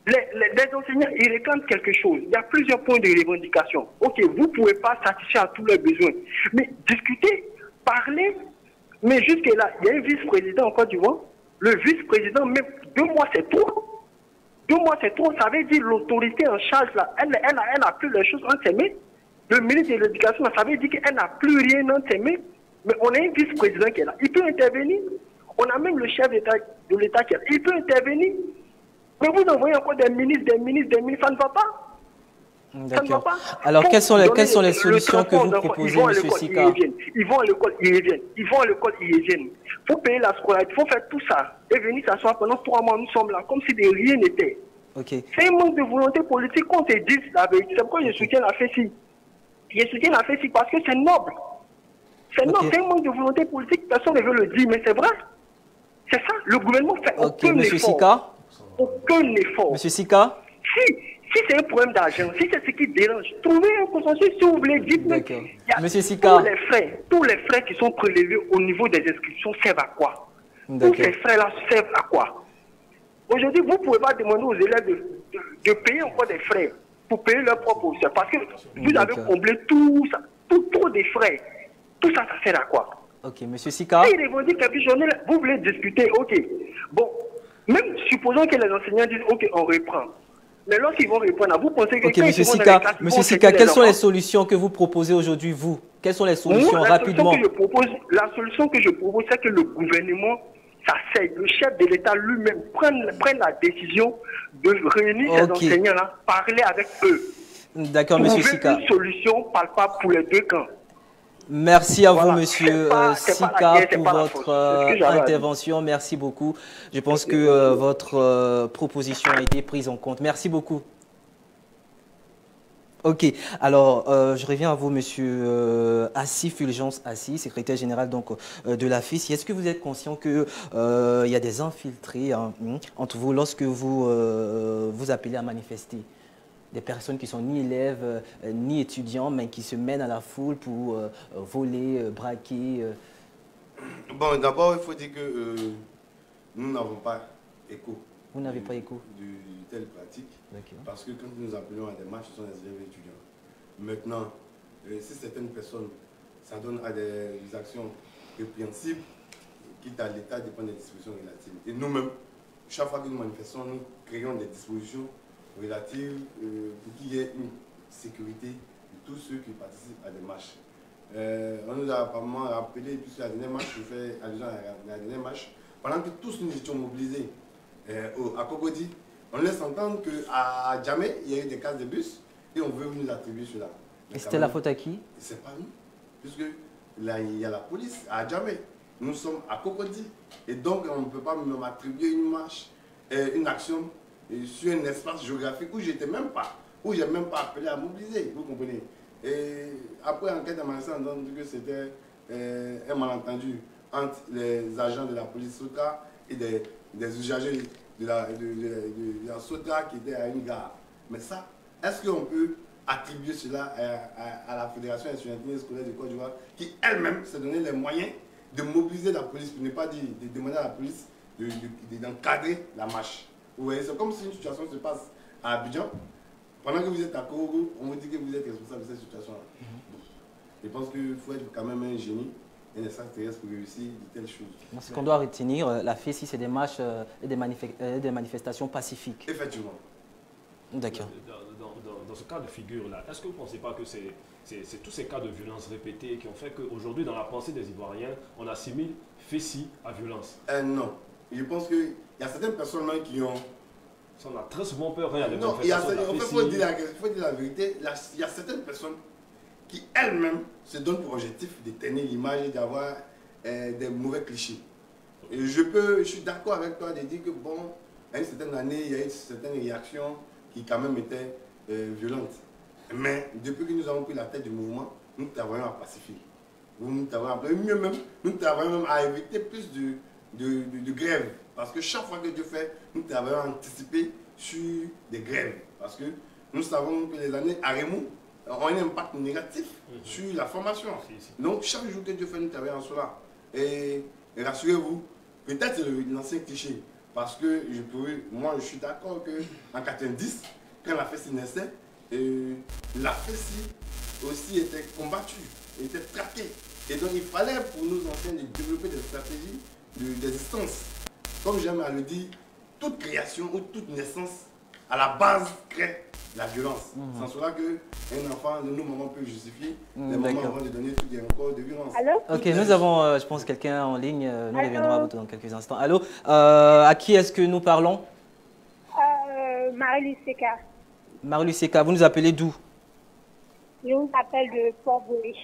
Les enseignants, ils réclament quelque chose. Il y a plusieurs points de revendication. Ok, vous ne pouvez pas satisfaire à tous leurs besoins. Mais discuter, parler, mais jusque-là, il y a un vice-président en Côte d'Ivoire. Le vice-président, même 2 mois, c'est trop. 2 mois, c'est trop. Ça veut dire l'autorité en charge, là, elle n'a plus les choses entre ses mains. Le ministre de l'Éducation, ça veut dire qu'elle n'a plus rien entre ses mains. Mais on a un vice-président qui est là. Il peut intervenir. On a même le chef de l'État qui est là. Il peut intervenir. Mais vous envoyez encore des ministres, ça ne va pas. Ça ne va pas. Alors, quelles sont les solutions que vous proposez, M. Sika? Ils vont à l'école, ils reviennent. Ils vont à l'école, ils reviennent. Il faut payer la scolarité, il faut faire tout ça. Et venir s'asseoir pendant 3 mois, nous sommes là, comme si de rien n'était. C'est un manque de volonté politique qu'on te dise la vérité. C'est pourquoi je soutiens la FESI. Je soutiens la FESI parce que c'est noble. C'est noble, c'est un manque de volonté politique, personne ne veut le dire, mais c'est vrai. C'est ça, le gouvernement fait aucun effort. Sika? Aucun effort. Monsieur Sika? Si c'est un problème d'argent, si c'est ce qui dérange, trouvez un consensus si vous voulez. Dites-moi. Monsieur Sika? Tous les frais qui sont prélevés au niveau des inscriptions servent à quoi? Tous ces frais-là servent à quoi? Aujourd'hui, vous ne pouvez pas demander aux élèves de payer encore des frais pour payer leur propre professeur parce que vous avez comblé tout ça, trop des frais. Tout ça, ça sert à quoi? Ok, monsieur Sika? Si ils revendiquent quelque chose, vous voulez discuter, ok. Bon, même supposons que les enseignants disent, ok, on reprend. Mais lorsqu'ils vont reprendre, vous pensez que... Ok, monsieur Sika, quelles sont les solutions que vous proposez aujourd'hui, vous? Quelles sont les solutions, rapidement? La solution que je propose, c'est que le gouvernement s'asseye, le chef de l'État lui-même prenne la décision de réunir ces enseignants-là, parler avec eux. D'accord, monsieur Sika. Trouver une solution palpable pour les 2 camps. Merci à vous, monsieur Sika, pour votre intervention. Merci beaucoup. Je pense que votre proposition a été prise en compte. Merci beaucoup. Ok, alors je reviens à vous, monsieur Assis, Fulgence Assis, secrétaire général donc, de la FESI. Est-ce que vous êtes conscient qu'il y a des infiltrés entre vous lorsque vous vous appelez à manifester? Des personnes qui sont ni élèves, ni étudiants, mais qui se mènent à la foule pour voler, braquer. Bon, d'abord, il faut dire que nous n'avons pas écho. Vous n'avez pas écho de telles pratiques. D'accord. Parce que quand nous appelons à des marches, ce sont des élèves étudiants. Maintenant, si certaines personnes s'adonnent à des actions répréhensibles, quitte à l'État dépend des dispositions relatives. Et nous-mêmes, chaque fois que nous manifestons, nous créons des dispositions relatives pour qu'il y ait une sécurité de tous ceux qui participent à des marches. On nous a apparemment rappelé, puisque la dernière marche, je fais allusion à la dernière marche, pendant que tous nous étions mobilisés à Cocody, on laisse entendre qu'à Djamé, il y a eu des cases de bus et on veut nous attribuer cela. Et c'était la faute à qui? C'est pas nous, puisque là, il y a la police à Djamé. Nous sommes à Cocody. Et donc, on ne peut pas m'attribuer une marche, une action sur un espace géographique où j'étais même pas, où j'ai même pas appelé à mobiliser, vous comprenez. Et après enquête, on m'a entendu que c'était un malentendu entre les agents de la police Sotra et des usagers de la Sotra qui étaient à une gare. Mais ça, est-ce qu'on peut attribuer cela à la Fédération nationale scolaire de Côte d'Ivoire qui elle-même s'est donné les moyens de mobiliser la police, pour ne pas dire de demander à la police d'encadrer la marche. Vous voyez, c'est comme si une situation se passe à Abidjan. Pendant que vous êtes à Korogo, on vous dit que vous êtes responsable de cette situation-là. Je pense qu'il faut être quand même un génie, un extraterrestre pour réussir de telles choses. Ce qu'on doit retenir, la FESI, c'est des marches et des manifestations pacifiques. Effectivement. D'accord. Dans ce cas de figure-là, est-ce que vous ne pensez pas que c'est tous ces cas de violence répétée qui ont fait qu'aujourd'hui, dans la pensée des Ivoiriens, on assimile FESI à violence? Non. Je pense qu'il y a certaines personnes qui ont... Ça, on a très souvent peur. Hein, non, il faut dire la vérité. Il y a certaines personnes qui elles-mêmes se donnent pour objectif de tenir l'image et d'avoir des mauvais clichés. Et je suis d'accord avec toi de dire que bon, à une certaine année, il y a eu certaines réactions qui quand même étaient violentes. Mais depuis que nous avons pris la tête du mouvement, nous travaillons à pacifier. Nous travaillons mieux même, nous travaillons même à éviter plus de grèves. Parce que chaque fois que Dieu fait, nous travaillons à anticiper sur des grèves. Parce que nous savons que les années à Remou ont un impact négatif sur la formation. Donc chaque jour que Dieu fait, nous travaillons sur cela. Et rassurez-vous, peut-être l'ancien cliché. Parce que moi je suis d'accord qu'en 90, quand la FESI naissait, la FESI aussi était combattue, était traquée. Et donc il fallait pour nos anciens de développer des stratégies d'existence. Comme j'aime à le dire, toute création ou toute naissance, à la base, crée la violence. Sans cela qu'un enfant de nos mamans peut justifier les mamans avant de donner tout des encore de violence. Allô? Ok, nous avons, je pense, quelqu'un en ligne. Nous reviendrons à vous dans quelques instants. Allô? À qui est-ce que nous parlons? Marie Luceka. Marie Luceka, vous nous appelez d'où? Je vous appelle de Port-Boué.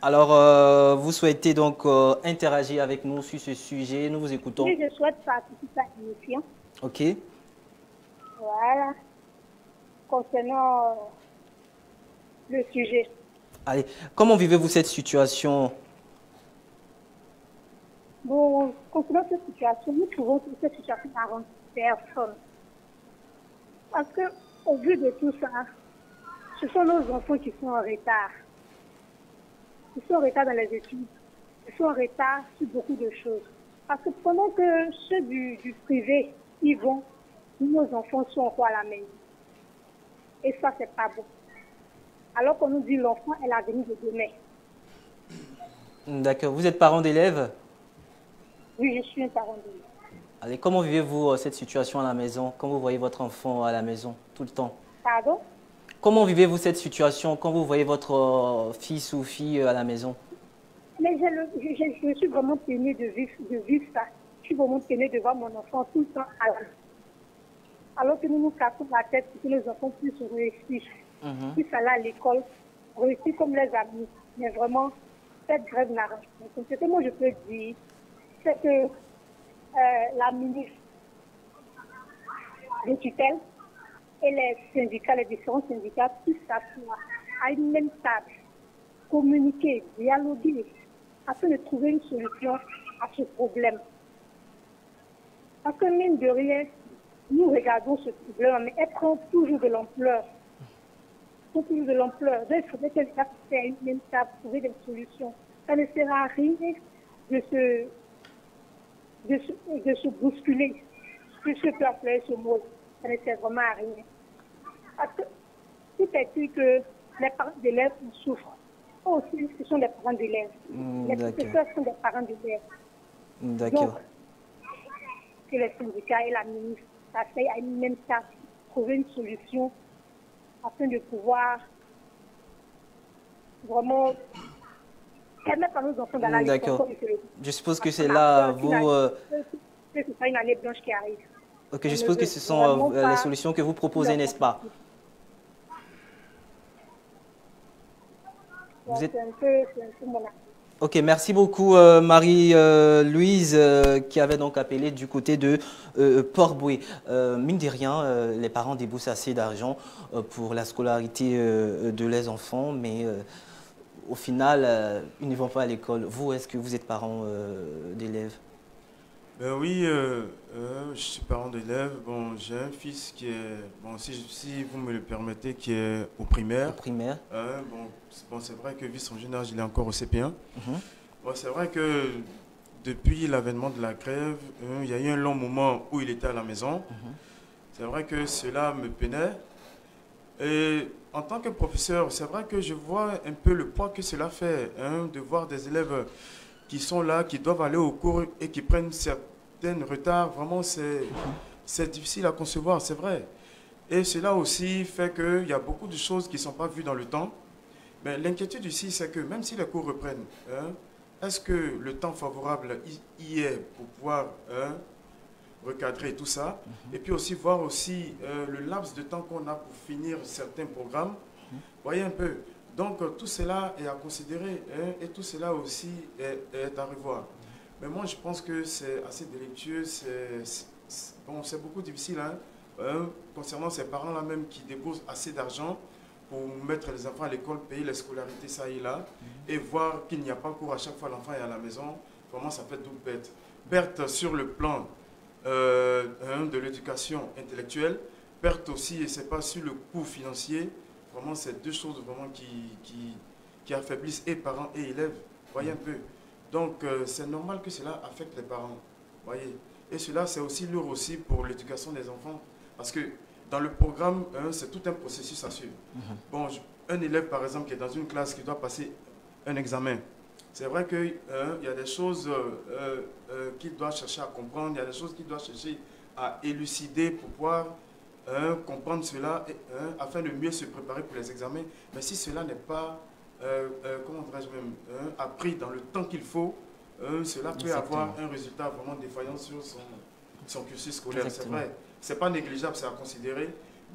Alors, vous souhaitez donc interagir avec nous sur ce sujet. Nous vous écoutons. Oui, je souhaite participer à l'émission. Ok. Voilà. Concernant le sujet. Allez, comment vivez-vous cette situation? Bon, concernant cette situation, nous trouvons que cette situation n'arrange personne. Parce qu'au vu de tout ça, ce sont nos enfants qui sont en retard. Ils sont en retard dans les études. Ils sont en retard sur beaucoup de choses. Parce que pendant que ceux du privé, ils vont, nos enfants sont encore à la maison. Et ça, c'est pas bon. Alors qu'on nous dit l'enfant est l'avenir de demain. D'accord. Vous êtes parent d'élèves? Oui, je suis un parent d'élève. Allez, comment vivez-vous cette situation à la maison? Quand vous voyez votre enfant à la maison, tout le temps? Pardon? Comment vivez-vous cette situation quand vous voyez votre fils ou fille à la maison? Mais je suis vraiment peinée de vivre ça. Je suis vraiment peinée de voir mon enfant tout le temps à la maison. Alors que nous nous cassons la tête pour que les enfants puissent réussir. Puissent aller à l'école, réussir comme les amis. Mais vraiment, cette grève n'arrange pas. Ce que moi je peux dire, c'est que la ministre de tutelle et les syndicats, les différents syndicats, puissent s'asseoir à une même table, communiquer, dialoguer, afin de trouver une solution à ce problème. Parce que mine de rien, nous regardons ce problème, mais elle prend toujours de l'ampleur. prend toujours de l'ampleur. Donc, il faudrait que l'État fasse même ça pour trouver des solutions. Ça ne sert à rien de se bousculer sur ce plan-là et ce mot. Ça ne sert vraiment à rien. Parce que tout est dit que les parents d'élèves souffrent. Aussi, ce sont les parents d'élèves. Les professeurs sont des parents d'élèves. D'accord. Donc, que les syndicats et la ministre s'asseyent à une même table, trouver une solution afin de pouvoir vraiment permettre à nos enfants d'aller à l'école. D'accord. Je suppose que c'est là, vous... Que ce soit une année blanche qui arrive. Ok, je suppose que ce sont les solutions que vous proposez, n'est-ce pas? Vous êtes... C'est un peu mon avis. Ok, merci beaucoup Marie-Louise qui avait donc appelé du côté de Port-Boué. Mine de rien, les parents déboursent assez d'argent pour la scolarité de leurs enfants, mais au final, ils ne vont pas à l'école. Vous, est-ce que vous êtes parent d'élèves? Oui, je suis parent d'élève. Bon, j'ai un fils qui est, bon, si vous me le permettez, qui est au primaire. Au primaire. Bon, c'est vrai que vu son jeune âge, il est encore au CP1. Bon, c'est vrai que depuis l'avènement de la grève, il y a eu un long moment où il était à la maison. C'est vrai que cela me peinait. Et en tant que professeur, c'est vrai que je vois un peu le poids que cela fait, de voir des élèves qui sont là, qui doivent aller au cours et qui prennent certains retards. Vraiment, c'est difficile à concevoir, c'est vrai. Et cela aussi fait qu'il y a beaucoup de choses qui ne sont pas vues dans le temps. Mais l'inquiétude ici, c'est que même si les cours reprennent, est-ce que le temps favorable y est pour pouvoir recadrer tout ça? Et puis aussi voir aussi le laps de temps qu'on a pour finir certains programmes. Voyez un peu. Donc tout cela est à considérer et tout cela aussi est à revoir. Mais moi je pense que c'est assez délictueux, c'est beaucoup difficile concernant ces parents-là même qui déboursent assez d'argent pour mettre les enfants à l'école, payer les scolarités ça et là, et voir qu'il n'y a pas cours à chaque fois l'enfant est à la maison. Vraiment ça fait double perte. Perte sur le plan de l'éducation intellectuelle, perte aussi, et c'est pas sur le coût financier. Vraiment, c'est deux choses vraiment qui affaiblissent et parents et élèves. Voyez un peu. Donc, c'est normal que cela affecte les parents. Voyez. Et cela, c'est aussi lourd aussi pour l'éducation des enfants. Parce que dans le programme, c'est tout un processus à suivre. Bon, un élève, par exemple, qui est dans une classe qui doit passer un examen, c'est vrai qu'il y a des choses qu'il doit chercher à comprendre, il y a des choses qu'il doit chercher à élucider pour pouvoir comprendre cela afin de mieux se préparer pour les examens. Mais si cela n'est pas, comment dirais-je même, appris dans le temps qu'il faut, cela peut avoir un résultat vraiment défaillant sur son cursus scolaire. C'est vrai, c'est pas négligeable, c'est à considérer.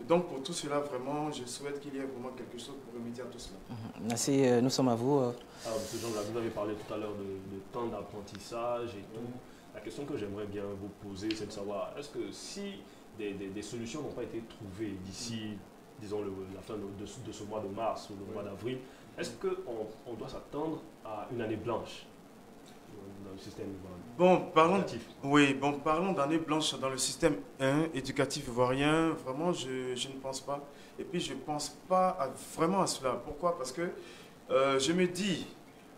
Donc pour tout cela, vraiment, je souhaite qu'il y ait vraiment quelque chose pour remédier à tout cela. Merci, nous sommes à vous. Alors, M. Jean, vous avez parlé tout à l'heure de temps d'apprentissage et tout. La question que j'aimerais bien vous poser, c'est de savoir, est-ce que si des solutions n'ont pas été trouvées d'ici, disons, la fin de ce mois de mars ou le mois d'avril, est-ce qu'on doit s'attendre à une année blanche dans le système éducatif? Parlons d'année blanche dans le système éducatif ivoirien. Vraiment, je ne pense pas. Et puis, je ne pense pas vraiment à cela. Pourquoi? Parce que je me dis,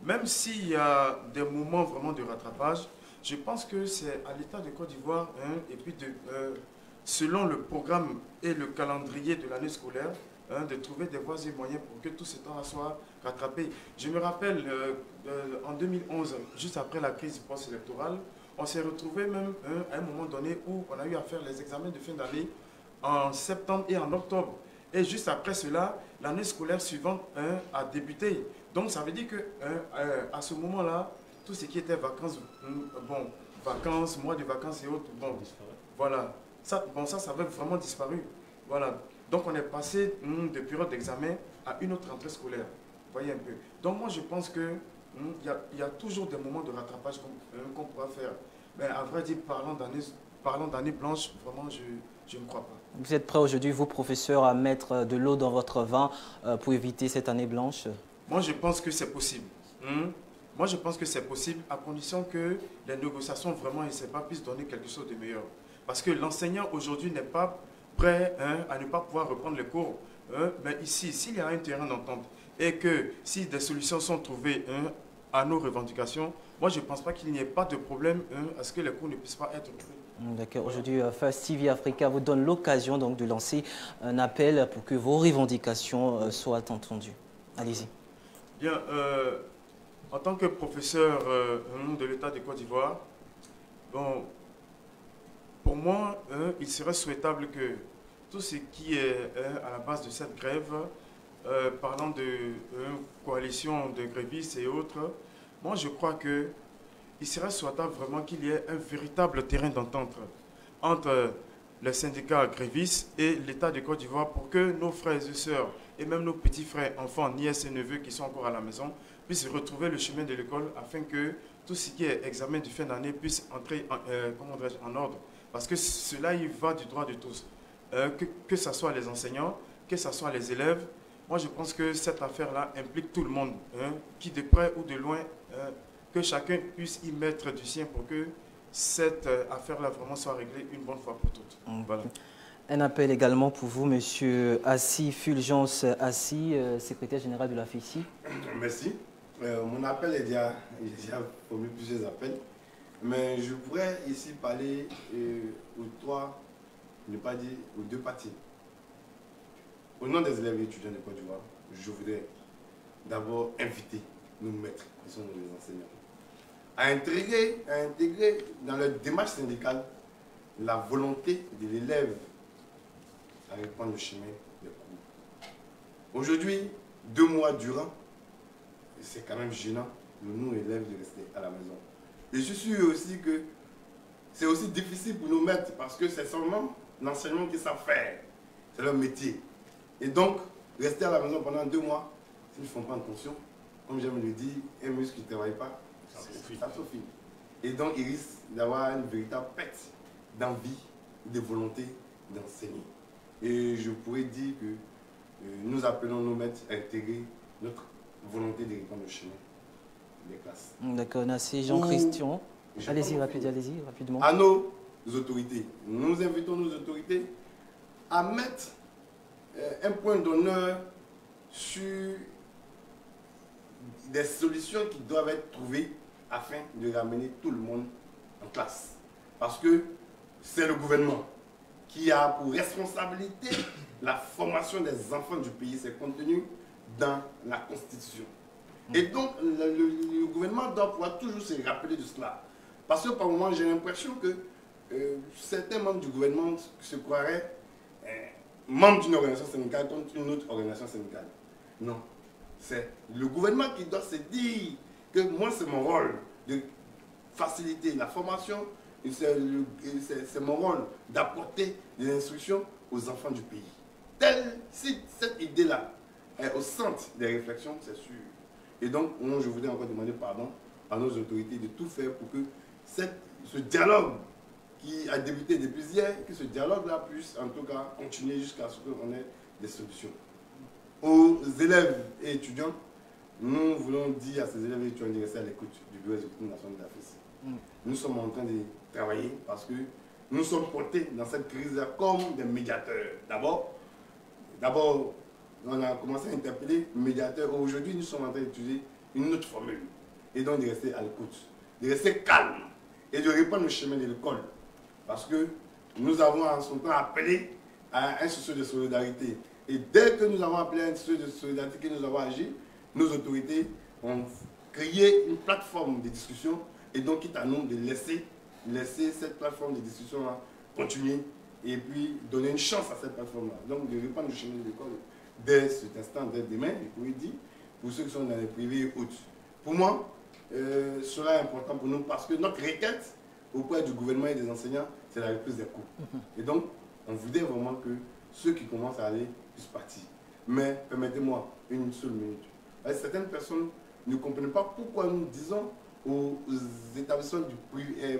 même s'il y a des moments vraiment de rattrapage, je pense que c'est à l'État de Côte d'Ivoire et puis selon le programme et le calendrier de l'année scolaire, de trouver des voies et moyens pour que tout ce temps soit rattrapé. Je me rappelle, en 2011, juste après la crise post-électorale, on s'est retrouvé même à un moment donné où on a eu à faire les examens de fin d'année en septembre et en octobre. Et juste après cela, l'année scolaire suivante a débuté. Donc ça veut dire que à ce moment-là, tout ce qui était vacances, vacances, mois de vacances et autres, voilà. Ça avait vraiment disparu. Voilà. Donc on est passé de période d'examen à une autre rentrée scolaire. Voyez un peu. Donc moi je pense qu'il y a toujours des moments de rattrapage qu'on pourra faire. Mais à vrai dire, parlant d'année blanche, vraiment je ne crois pas. Vous êtes prêts aujourd'hui, vous professeurs, à mettre de l'eau dans votre vin pour éviter cette année blanche? Moi je pense que c'est possible. Moi je pense que c'est possible à condition que les négociations vraiment puissent donner quelque chose de meilleur. Parce que l'enseignant aujourd'hui n'est pas prêt à ne pas pouvoir reprendre les cours. mais ici, s'il y a un terrain d'entente et que si des solutions sont trouvées à nos revendications, moi je ne pense pas qu'il n'y ait pas de problème à ce que les cours ne puissent pas être trouvés. D'accord. Aujourd'hui, First TV Africa vous donne l'occasion donc de lancer un appel pour que vos revendications soient entendues. Allez-y. Bien, en tant que professeur de l'État de Côte d'Ivoire, bon, pour moi, il serait souhaitable que tout ce qui est à la base de cette grève, parlant de coalition de grévistes et autres, moi je crois que il serait souhaitable vraiment qu'il y ait un véritable terrain d'entente entre les syndicats grévistes et l'État de Côte d'Ivoire pour que nos frères et sœurs et même nos petits frères, enfants, nièces et neveux qui sont encore à la maison puissent retrouver le chemin de l'école afin que tout ce qui est examen de fin d'année puisse entrer en ordre. Parce que cela, il va du droit de tous. Que ce soit les enseignants, que ce soit les élèves. Moi, je pense que cette affaire-là implique tout le monde, qui de près ou de loin, que chacun puisse y mettre du sien pour que cette affaire-là vraiment soit réglée une bonne fois pour toutes. Voilà. Un appel également pour vous, Monsieur Assi, Fulgence Assi, secrétaire général de la FECI. Merci. Mon appel est déjà formé plusieurs appels, mais je pourrais ici parler aux trois, ne pas dire aux deux parties. Au nom des élèves et étudiants de Côte d'Ivoire, je voudrais d'abord inviter nos maîtres, qui sont les enseignants, à intégrer dans leur démarche syndicale la volonté de l'élève à reprendre le chemin des cours. Aujourd'hui, 2 mois durant, c'est quand même gênant pour nous, élèves, de rester à la maison. Et je suis aussi que c'est aussi difficile pour nos maîtres parce que c'est seulement l'enseignement qu'ils savent faire. C'est leur métier. Et donc, rester à la maison pendant 2 mois, s'ils ne font pas attention, comme j'aime le dire, un muscle qui ne travaille pas, ça suffit. Et donc, ils risquent d'avoir une véritable perte d'envie, de volonté d'enseigner. Et je pourrais dire que nous appelons nos maîtres à intégrer notre volonté de répondre au chemin des classes. D'accord, merci Jean-Christian. Allez-y, rapidement. À nos autorités, nous invitons nos autorités à mettre un point d'honneur sur des solutions qui doivent être trouvées afin de ramener tout le monde en classe. Parce que c'est le gouvernement qui a pour responsabilité la formation des enfants du pays, c'est contenu dans la Constitution. Et donc, le gouvernement doit pouvoir toujours se rappeler de cela. Parce que par moment, j'ai l'impression que certains membres du gouvernement se croiraient membres d'une organisation syndicale contre une autre organisation syndicale. Non. C'est le gouvernement qui doit se dire que moi, c'est mon rôle de faciliter la formation, c'est mon rôle d'apporter des instructions aux enfants du pays. Si cette idée-là est au centre des réflexions, c'est sûr. Et donc, moi, je voudrais encore demander pardon à nos autorités de tout faire pour que ce dialogue qui a débuté depuis hier, que ce dialogue-là puisse en tout cas continuer jusqu'à ce qu'on ait des solutions. Aux élèves et étudiants, nous voulons dire à ces élèves et étudiants de rester à l'écoute du bureau exécutif national de la FECI. Nous sommes en train de travailler parce que nous sommes portés dans cette crise-là comme des médiateurs. D'abord, on a commencé à interpeller médiateurs. Aujourd'hui, nous sommes en train d'étudier une autre formule. Et donc de rester à l'écoute, de rester calme et de reprendre le chemin de l'école. Parce que nous avons en son temps appelé à un souci de solidarité. Et dès que nous avons appelé à un souci de solidarité, que nous avons agi, nos autorités ont créé une plateforme de discussion. Et donc, quitte à nous de laisser cette plateforme de discussion-là continuer et puis donner une chance à cette plateforme-là. Donc, de reprendre le chemin de l'école dès cet instant, dès demain, je pourrais dire, pour ceux qui sont dans les privés et autres. Pour moi, cela est important pour nous parce que notre requête auprès du gouvernement et des enseignants, c'est la reprise des cours. Et donc, on voudrait vraiment que ceux qui commencent à aller puissent partir. Mais permettez-moi une seule minute. Certaines personnes ne comprennent pas pourquoi nous disons aux établissements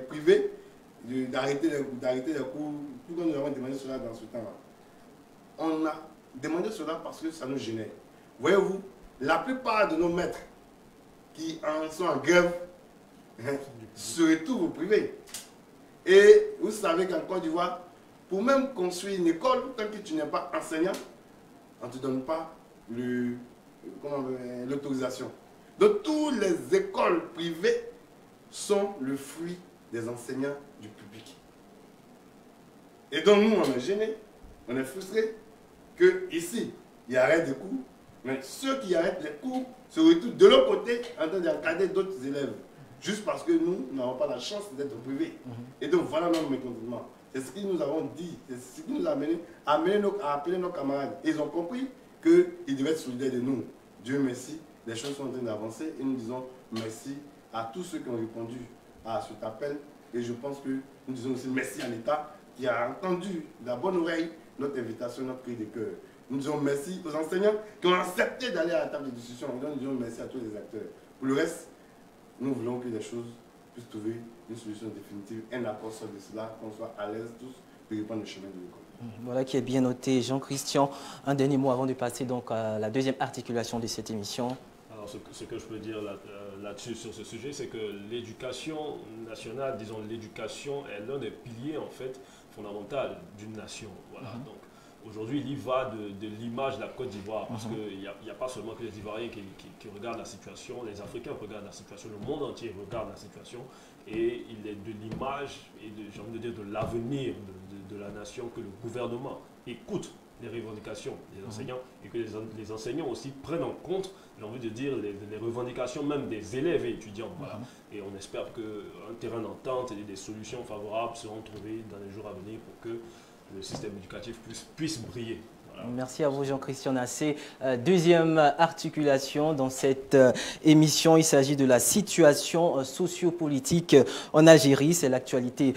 privés d'arrêter les cours. Pourquoi nous avons demandé cela dans ce temps-là? On a demandé cela parce que ça nous gênait. Voyez-vous, la plupart de nos maîtres qui sont en grève se retrouvent au privé. Et vous savez qu'en Côte d'Ivoire, pour même construire une école, tant que tu n'es pas enseignant, on ne te donne pas l'autorisation. Donc, toutes les écoles privées sont le fruit des enseignants du public. Et donc, nous, on est gênés, on est frustrés que ici, il arrête des cours, mais ceux qui arrêtent les cours se retrouvent de l'autre côté en train d'encadrer d'autres élèves, juste parce que nous n'avons pas la chance d'être privés. Et donc, voilà notre mécontentement. C'est ce que nous avons dit, c'est ce qui nous a amené à appeler nos camarades. Et ils ont compris qu'ils devaient être solidaires de nous. Dieu merci, les choses sont en train d'avancer et nous disons merci à tous ceux qui ont répondu à cet appel. Et je pense que nous disons aussi merci à l'État qui a entendu de la bonne oreille notre invitation, notre cri de cœur. Nous disons merci aux enseignants qui ont accepté d'aller à la table de discussion. Nous disons merci à tous les acteurs. Pour le reste, nous voulons que les choses puissent trouver une solution définitive, un accord sur cela, qu'on soit à l'aise tous de reprendre le chemin de l'école. Voilà qui est bien noté. Jean-Christian, un dernier mot avant de passer donc à la deuxième articulation de cette émission. Alors, ce que je peux dire là-dessus, sur ce sujet, c'est que l'éducation nationale, disons l'éducation, est l'un des piliers en fait fondamentaux d'une nation. Voilà. Donc, aujourd'hui, il y va de l'image de la Côte d'Ivoire, parce qu'il n'y a pas seulement que les Ivoiriens qui regardent la situation, les Africains regardent la situation, le monde entier regarde la situation, et il est de l'image et j'ai envie de dire de l'avenir de la nation que le gouvernement écoute les revendications des enseignants et que les enseignants aussi prennent en compte, j'ai envie de dire, les revendications même des élèves et étudiants. Voilà. Et on espère qu'un terrain d'entente et des solutions favorables seront trouvées dans les jours à venir pour que le système éducatif puisse briller. Voilà. Merci à vous Jean-Christian Nassé. Deuxième articulation dans cette émission, il s'agit de la situation sociopolitique en Algérie. C'est l'actualité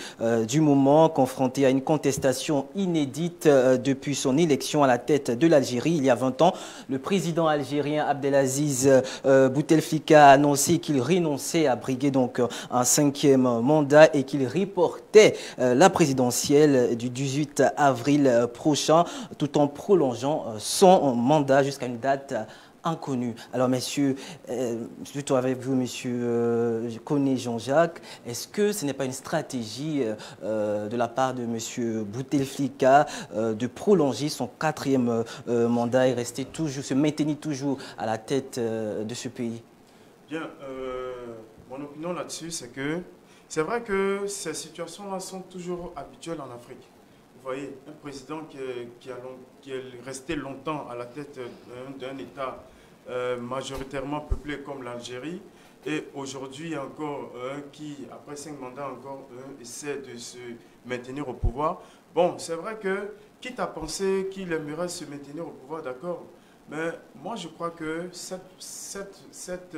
du moment, confrontée à une contestation inédite depuis son élection à la tête de l'Algérie. Il y a 20 ans, le président algérien Abdelaziz Bouteflika a annoncé qu'il renonçait à briguer donc un 5e mandat et qu'il reportait la présidentielle du 18 avril prochain, tout en prolongeant son mandat jusqu'à une date inconnue. Alors, messieurs, plutôt avec vous, monsieur Koné Jean-Jacques, est-ce que ce n'est pas une stratégie de la part de monsieur Bouteflika de prolonger son 4e mandat et rester toujours, se maintenir toujours à la tête de ce pays? Bien, mon opinion là-dessus, c'est que c'est vrai que ces situations-là sont toujours habituelles en Afrique. Vous voyez, un président qui est resté longtemps à la tête d'un État majoritairement peuplé comme l'Algérie, et aujourd'hui encore qui, après 5 mandats encore, essaie de se maintenir au pouvoir. Bon, c'est vrai que, quitte à penser qu'il aimerait se maintenir au pouvoir, d'accord, mais moi je crois que cette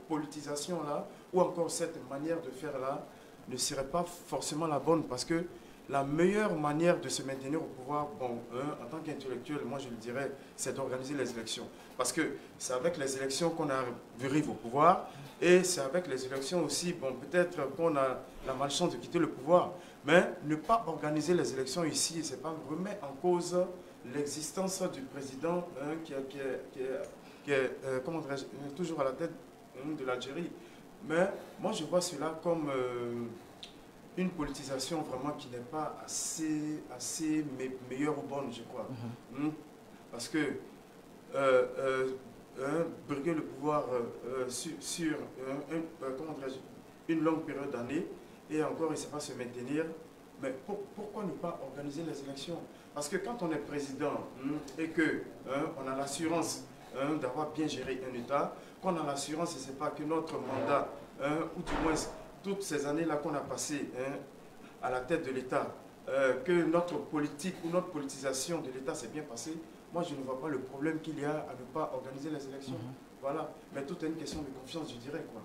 politisation-là, ou encore cette manière de faire-là, ne serait pas forcément la bonne, parce que la meilleure manière de se maintenir au pouvoir, bon, en tant qu'intellectuel, moi je le dirais, c'est d'organiser les élections. Parce que c'est avec les élections qu'on arrive au pouvoir, et c'est avec les élections aussi, bon, peut-être qu'on a la malchance de quitter le pouvoir, mais ne pas organiser les élections ici, c'est pas remettre en cause l'existence du président qui est comment dirais-je, toujours à la tête de l'Algérie. Mais moi je vois cela comme une politisation vraiment qui n'est pas assez meilleure ou bonne, je crois. Parce que briguer le pouvoir sur une longue période d'années, et encore il ne sait pas se maintenir, mais pourquoi ne pas organiser les élections? Parce que quand on est président et qu'on a l'assurance d'avoir bien géré un État, qu'on a l'assurance, ce n'est pas que notre mandat, ou du moins toutes ces années-là qu'on a passées à la tête de l'État, que notre politique ou notre politisation de l'État s'est bien passée, moi je ne vois pas le problème qu'il y a à ne pas organiser les élections. Voilà. Mais tout est une question de confiance, je dirais, quoi.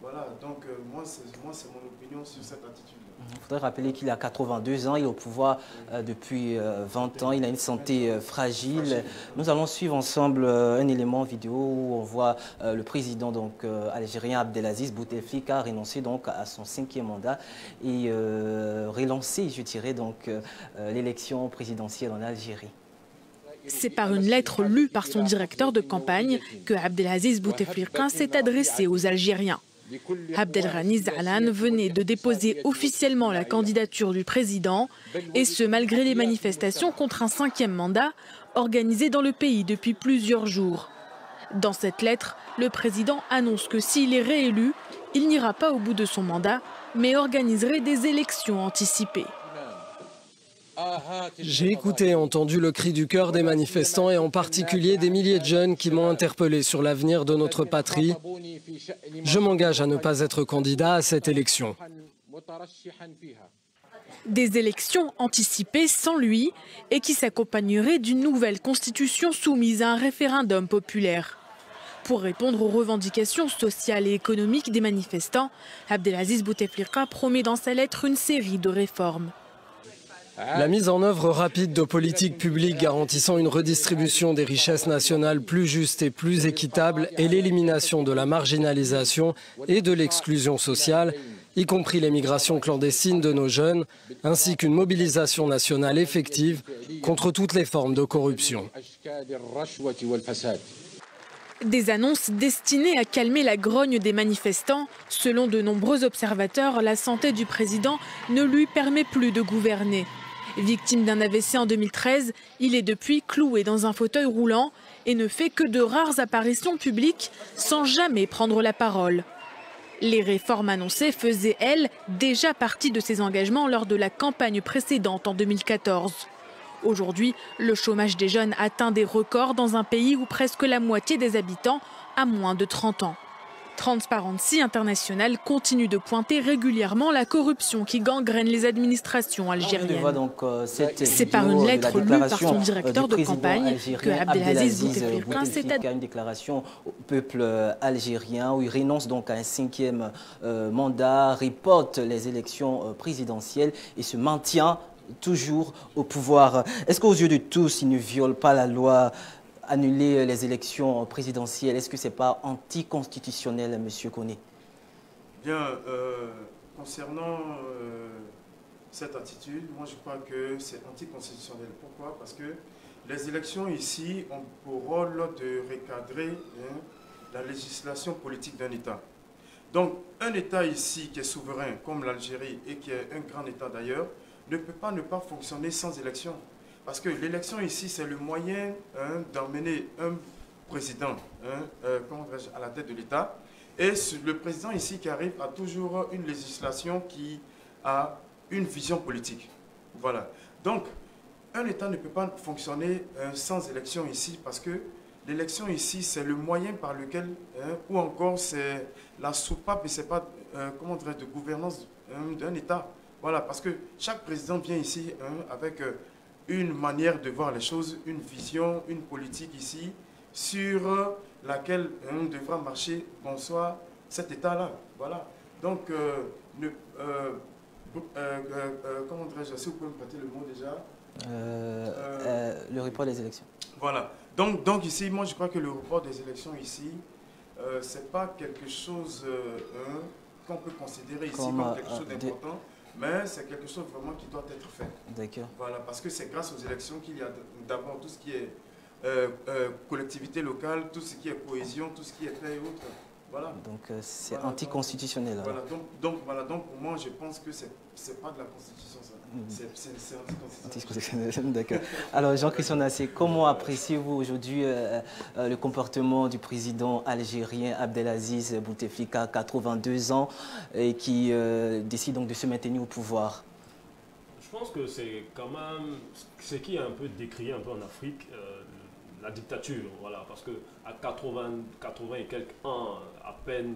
Voilà, donc moi c'est mon opinion sur cette attitude. Il faudrait rappeler qu'il a 82 ans, il est au pouvoir depuis 20 ans, il a une santé fragile. Nous allons suivre ensemble un élément vidéo où on voit le président donc, algérien Abdelaziz Bouteflika renoncer donc à son 5e mandat et relancer, je dirais, donc l'élection présidentielle en Algérie. C'est par une lettre lue par son directeur de campagne que Abdelaziz Bouteflika s'est adressé aux Algériens. Abdelghani Zaalan venait de déposer officiellement la candidature du président, et ce malgré les manifestations contre un 5e mandat organisées dans le pays depuis plusieurs jours. Dans cette lettre, le président annonce que s'il est réélu, il n'ira pas au bout de son mandat, mais organiserait des élections anticipées. J'ai écouté et entendu le cri du cœur des manifestants et en particulier des milliers de jeunes qui m'ont interpellé sur l'avenir de notre patrie. Je m'engage à ne pas être candidat à cette élection. Des élections anticipées sans lui et qui s'accompagneraient d'une nouvelle constitution soumise à un référendum populaire. Pour répondre aux revendications sociales et économiques des manifestants, Abdelaziz Bouteflika promet dans sa lettre une série de réformes. La mise en œuvre rapide de politiques publiques garantissant une redistribution des richesses nationales plus juste et plus équitable et l'élimination de la marginalisation et de l'exclusion sociale, y compris l'émigration clandestine de nos jeunes, ainsi qu'une mobilisation nationale effective contre toutes les formes de corruption. Des annonces destinées à calmer la grogne des manifestants. Selon de nombreux observateurs, la santé du président ne lui permet plus de gouverner. Victime d'un AVC en 2013, il est depuis cloué dans un fauteuil roulant et ne fait que de rares apparitions publiques sans jamais prendre la parole. Les réformes annoncées faisaient, elles, déjà partie de ses engagements lors de la campagne précédente en 2014. Aujourd'hui, le chômage des jeunes atteint des records dans un pays où presque la moitié des habitants a moins de 30 ans. Transparency International continue de pointer régulièrement la corruption qui gangrène les administrations algériennes. C'est par une lettre lue par son directeur de campagne que Abdelaziz Bouteflika s'est adressé. Une déclaration au peuple algérien où il renonce donc à un 5e mandat, reporte les élections présidentielles et se maintient toujours au pouvoir. Est-ce qu'aux yeux de tous, il ne viole pas la loi? Annuler les élections présidentielles, est-ce que ce n'est pas anticonstitutionnel, M. Koné? Bien, concernant cette attitude, moi je crois que c'est anticonstitutionnel. Pourquoi? Parce que les élections ici ont pour rôle de recadrer la législation politique d'un État. Donc un État ici qui est souverain, comme l'Algérie, et qui est un grand État d'ailleurs, ne peut pas ne pas fonctionner sans élection. Parce que l'élection ici, c'est le moyen d'emmener un président à la tête de l'État. Et le président ici qui arrive a toujours une législation qui a une vision politique. Voilà. Donc, un État ne peut pas fonctionner sans élection ici parce que l'élection ici, c'est le moyen par lequel, ou encore c'est la soupape et c'est pas, de gouvernance d'un État. Voilà, parce que chaque président vient ici avec une manière de voir les choses, une vision, une politique ici, sur laquelle on devra marcher, bonsoir, cet État-là. Voilà. Donc, comment dirais-je, si vous pouvez me prêter le mot déjà le report des élections. Voilà. Donc ici, moi je crois que le report des élections ici, c'est pas quelque chose qu'on peut considérer ici comme quelque chose d'important. Mais c'est quelque chose vraiment qui doit être fait. D'accord. Voilà, parce que c'est grâce aux élections qu'il y a d'abord tout ce qui est collectivité locale, tout ce qui est cohésion, tout ce qui est fait et autres. Voilà. Donc c'est anticonstitutionnel. Voilà, donc pour moi, je pense que c'est pas de la Constitution, ça. C'est anticonstitutionnel. D'accord. Alors Jean-Christian Nassé, comment appréciez-vous aujourd'hui le comportement du président algérien Abdelaziz Bouteflika, 82 ans, et qui décide donc de se maintenir au pouvoir? Je pense que c'est quand même ce qui est un peu décrié un peu en Afrique, la dictature, voilà, parce qu'à 80 et quelques ans, à peine,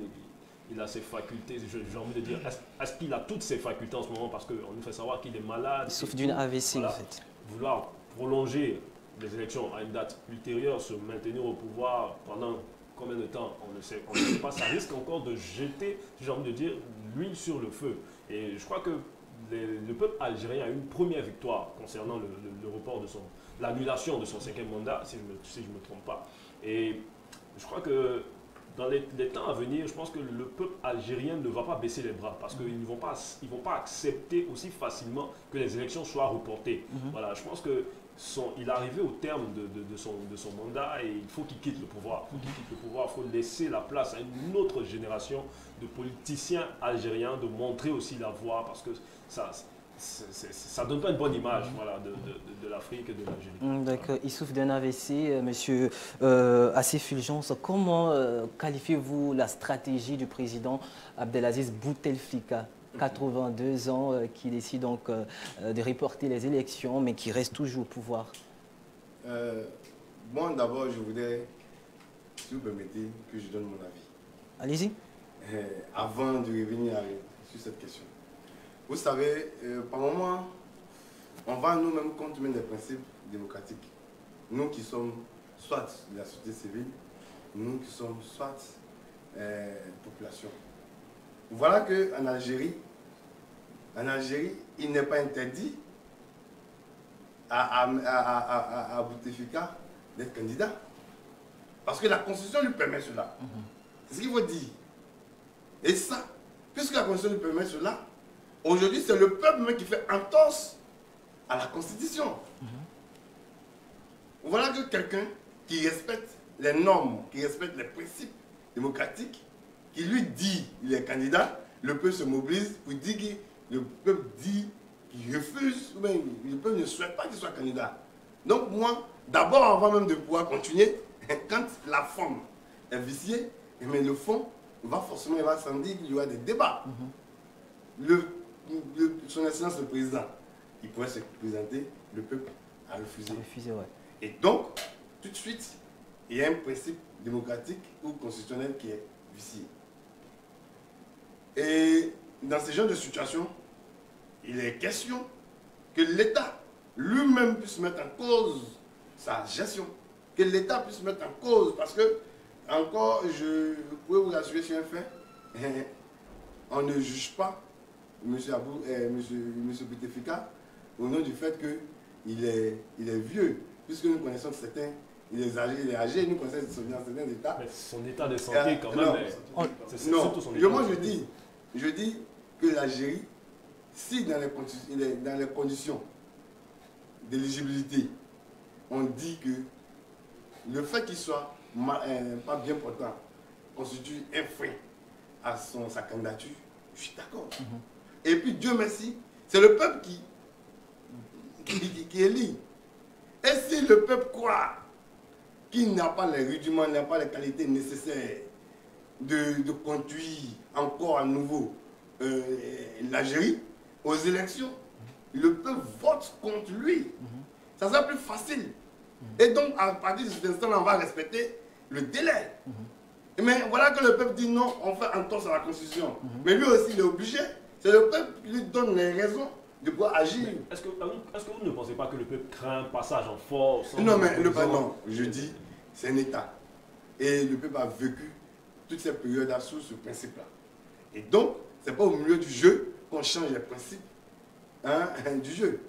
il a ses facultés, j'ai envie de dire, est-ce qu'il a toutes ses facultés en ce moment, parce qu'on nous fait savoir qu'il est malade. Sauf d'une AVC, voilà, en fait. Vouloir prolonger les élections à une date ultérieure, se maintenir au pouvoir pendant combien de temps, on ne sait pas, ça risque encore de jeter, j'ai envie de dire, l'huile sur le feu. Et je crois que le peuple algérien a eu une première victoire concernant le report de l'annulation de son 5e mandat, si je ne me trompe pas. Et je crois que dans les temps à venir, je pense que le peuple algérien ne va pas baisser les bras parce qu'ils ne vont pas accepter aussi facilement que les élections soient reportées. Voilà, je pense que il est arrivé au terme de son mandat et il faut qu'il quitte le pouvoir. Il faut laisser la place à une autre génération de politiciens algériens, de montrer aussi la voie parce que ça ne donne pas une bonne image voilà, de l'Afrique et de l'Algérie. D'accord. Il souffre d'un AVC, monsieur assez Fulgence. Comment qualifiez-vous la stratégie du président Abdelaziz Bouteflika, 82 ans, qui décide donc de reporter les élections, mais qui reste toujours au pouvoir? Moi, d'abord, je voudrais, si vous permettez, que je donne mon avis. Allez-y. Avant de revenir sur cette question. Vous savez, par moment, on va nous-mêmes contrevenir des principes démocratiques. Nous qui sommes soit de la société civile, nous qui sommes soit population. Voilà qu'en Algérie, il n'est pas interdit à Bouteflika d'être candidat. Parce que la Constitution lui permet cela. C'est ce qu'il faut dire. Et ça, puisque la Constitution lui permet cela, aujourd'hui, c'est le peuple même qui fait entorse à la Constitution. Voilà que quelqu'un qui respecte les normes, qui respecte les principes démocratiques, qui lui dit qu'il est candidat, le peuple se mobilise pour dire que le peuple dit qu'il refuse, ou bien le peuple ne souhaite pas qu'il soit candidat. Donc moi, d'abord, avant même de pouvoir continuer, quand la forme est viciée, mais le fond, il va sans dire qu'il y aura des débats. Son Excellence le Président, il pourrait se présenter, le peuple a refusé. Ouais. Et donc, tout de suite, il y a un principe démocratique ou constitutionnel qui est vicié. Et dans ce genre de situation, il est question que l'État lui-même puisse mettre en cause sa gestion, que l'État puisse mettre en cause, parce que, encore, je peux vous rassurer sur un fait, on ne juge pas M. Bouteflika au nom du fait qu'il est vieux, puisque nous connaissons que certains, il est âgé, nous connaissons certains états. Mais son état de santé, quand même, c'est surtout son état. Moi je dis que l'Algérie, si dans les conditions d'éligibilité, on dit que le fait qu'il soit pas bien portant constitue un frein à sa candidature, je suis d'accord. Et puis Dieu merci, c'est le peuple qui élit. Et si le peuple croit qu'il n'a pas les rudiments, n'a pas les qualités nécessaires de conduire encore à nouveau l'Algérie aux élections, le peuple vote contre lui. Ça sera plus facile. Et donc, à partir de cet instant-là, on va respecter le délai. Mais voilà que le peuple dit non, on fait entorse à la Constitution. Mais lui aussi, il est obligé. C'est le peuple qui lui donne les raisons de pouvoir agir. Est-ce que vous ne pensez pas que le peuple craint un passage en force? Non, mais le peuple, non. Je dis, c'est un État. Et le peuple a vécu toute cette période sous ce principe-là. Et donc, ce n'est pas au milieu du jeu qu'on change les principes du jeu.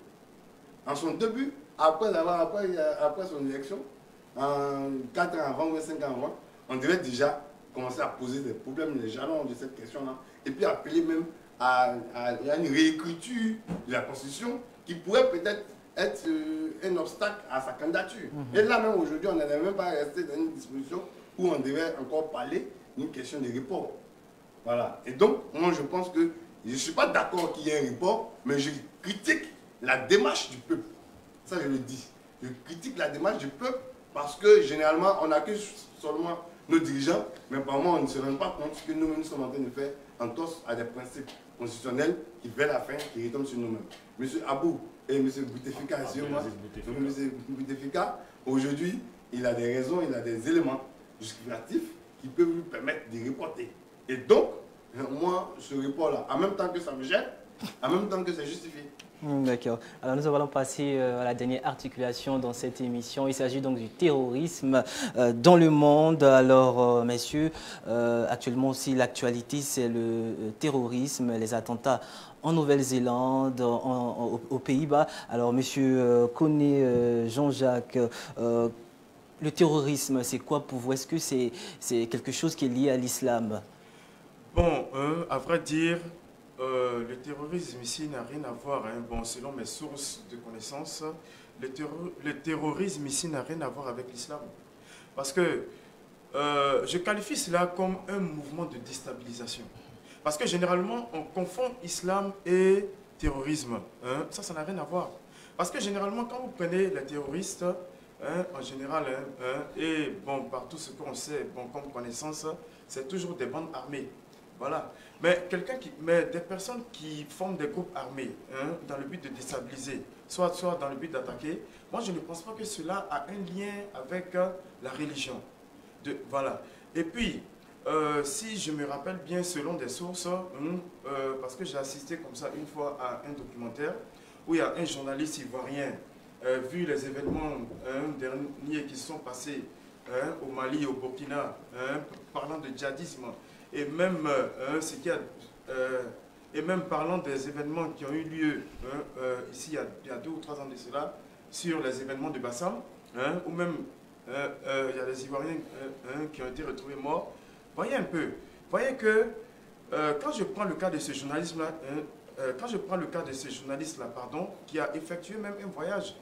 En son début, après son élection, 4 ans avant ou 5 ans avant, on devait déjà commencer à poser des problèmes, les jalons de cette question-là, et puis appeler même à une réécriture de la Constitution qui pourrait peut-être être un obstacle à sa candidature. Et là même aujourd'hui, on n'avait même pas resté dans une disposition où on devait encore parler d'une question de report. Voilà. Et donc, moi je pense que je ne suis pas d'accord qu'il y ait un report, mais je critique la démarche du peuple. Ça, je le dis. Je critique la démarche du peuple parce que généralement, on accuse seulement nos dirigeants, mais par moment, on ne se rend pas compte que nous-mêmes nous sommes en train de faire entorse à des principes constitutionnels qui, vers la fin, qui retombent sur nous-mêmes. M. Abou et M. Bouteflika, Bouteflika, aujourd'hui, il a des raisons, il a des éléments justificatifs qui peuvent lui permettre de reporter. Et donc, moi, ce report-là, en même temps que ça me gêne, en même temps que c'est justifié. D'accord. Alors nous allons passer à la dernière articulation dans cette émission. Il s'agit donc du terrorisme dans le monde. Alors messieurs, actuellement aussi l'actualité c'est le terrorisme, les attentats en Nouvelle-Zélande, aux Pays-Bas. Alors monsieur Koné Jean-Jacques, le terrorisme c'est quoi pour vous? Est-ce que c'est quelque chose qui est lié à l'islam? Bon, à vrai dire, le terrorisme ici n'a rien à voir, bon, selon mes sources de connaissances, le terrorisme ici n'a rien à voir avec l'islam. Parce que je qualifie cela comme un mouvement de déstabilisation. Parce que généralement, on confond islam et terrorisme. Hein, ça n'a rien à voir. Parce que généralement, quand vous prenez les terroristes, hein, en général, et bon, par tout ce qu'on sait, bon, comme connaissance, c'est toujours des bandes armées. Voilà. Mais des personnes qui forment des groupes armés, hein, dans le but de déstabiliser, soit dans le but d'attaquer, moi je ne pense pas que cela a un lien avec la religion. Voilà. Et puis, si je me rappelle bien, selon des sources, parce que j'ai assisté comme ça une fois à un documentaire où il y a un journaliste ivoirien, vu les événements derniers qui sont passés au Mali, au Burkina, parlant de djihadisme, et même, et même parlant des événements qui ont eu lieu ici il y a 2 ou 3 ans de cela, sur les événements de Bassam, ou même il y a des Ivoiriens qui ont été retrouvés morts. Voyez un peu, voyez que quand je prends le cas de ce journaliste-là, qui a effectué même un voyage,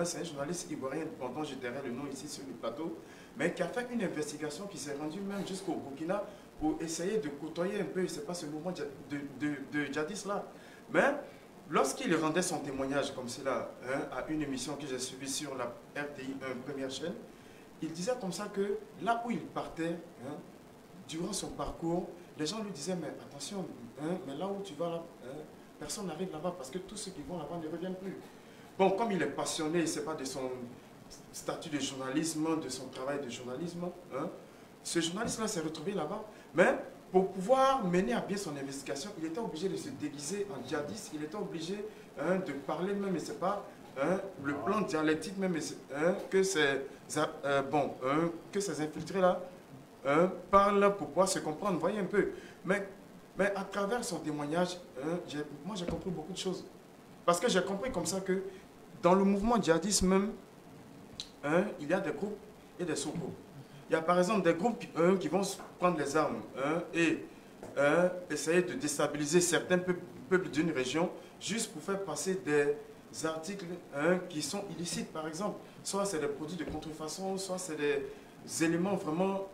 c'est un journaliste ivoirien dont je tairai le nom ici sur le plateau, mais qui a fait une investigation qui s'est rendue même jusqu'au Burkina pour essayer de côtoyer un peu, c'est pas ce mouvement de djihadistes là. Mais lorsqu'il rendait son témoignage comme cela, à une émission que j'ai suivie sur la RTI 1, première chaîne, il disait comme ça que là où il partait, durant son parcours, les gens lui disaient, mais attention, mais là où tu vas là, personne n'arrive là-bas parce que tous ceux qui vont là-bas ne reviennent plus. Bon, comme il est passionné, c'est pas de son statut de journalisme, de son travail de journalisme, ce journaliste-là s'est retrouvé là-bas, mais pour pouvoir mener à bien son investigation, il était obligé de se déguiser en djihadiste, il était obligé de parler même, et c'est pas le plan dialectique même, que ces infiltrés-là parlent pour pouvoir se comprendre, voyez un peu. Mais à travers son témoignage, moi j'ai compris beaucoup de choses. Parce que j'ai compris comme ça que dans le mouvement djihadiste même, il y a des groupes et des sous-groupes. Il y a par exemple des groupes qui vont prendre les armes et essayer de déstabiliser certains peuples d'une région juste pour faire passer des articles qui sont illicites par exemple. Soit c'est des produits de contrefaçon, soit c'est des éléments vraiment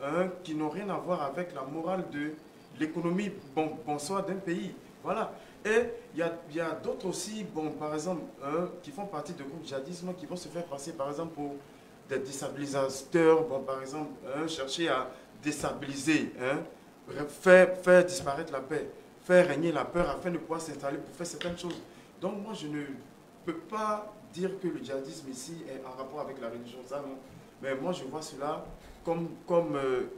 qui n'ont rien à voir avec la morale de l'économie soit d'un pays. Voilà. Et il y a d'autres aussi, par exemple, qui font partie de groupes djihadisme qui vont se faire passer par exemple pour des déstabilisateurs, par exemple, chercher à déstabiliser, faire disparaître la paix, faire régner la peur afin de pouvoir s'installer pour faire certaines choses. Donc moi, je ne peux pas dire que le djihadisme ici est en rapport avec la religion, ça non. Mais moi, je vois cela comme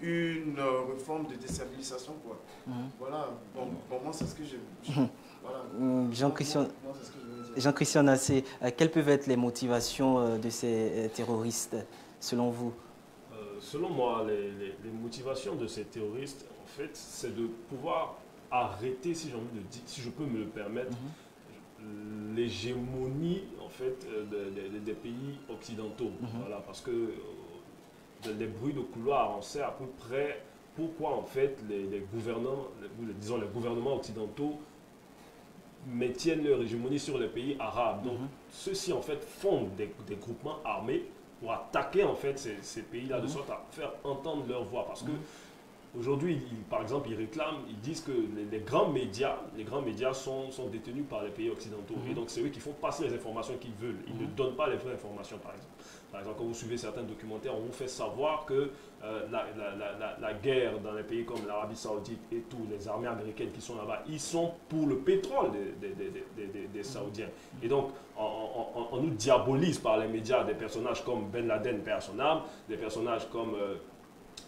une réforme de déstabilisation, quoi. Voilà, pour moi, c'est ce que je voilà. Jean-Christian Nassé, quelles peuvent être les motivations de ces terroristes, selon vous? Selon moi, les motivations de ces terroristes, en fait, c'est de pouvoir arrêter, si j'ai envie de dire, si je peux me le permettre, l'hégémonie, en fait, des pays occidentaux. Voilà, parce que les bruits de couloir, on sait à peu près pourquoi, en fait, les gouvernements occidentaux maintiennent leur hégémonie sur les pays arabes. Donc, ceux-ci, en fait, font des groupements armés pour attaquer, en fait, ces pays-là, de sorte à faire entendre leur voix. Parce que aujourd'hui, par exemple, ils disent que les grands médias sont détenus par les pays occidentaux. Et donc, c'est eux qui font passer les informations qu'ils veulent. Ils ne donnent pas les vraies informations, par exemple. Par exemple, quand vous suivez certains documentaires, on vous fait savoir que la guerre dans les pays comme l'Arabie Saoudite et tout, les armées américaines qui sont là-bas, ils sont pour le pétrole des Saoudiens. Et donc, on nous diabolise par les médias des personnages comme Ben Laden, père à son âme, des personnages comme,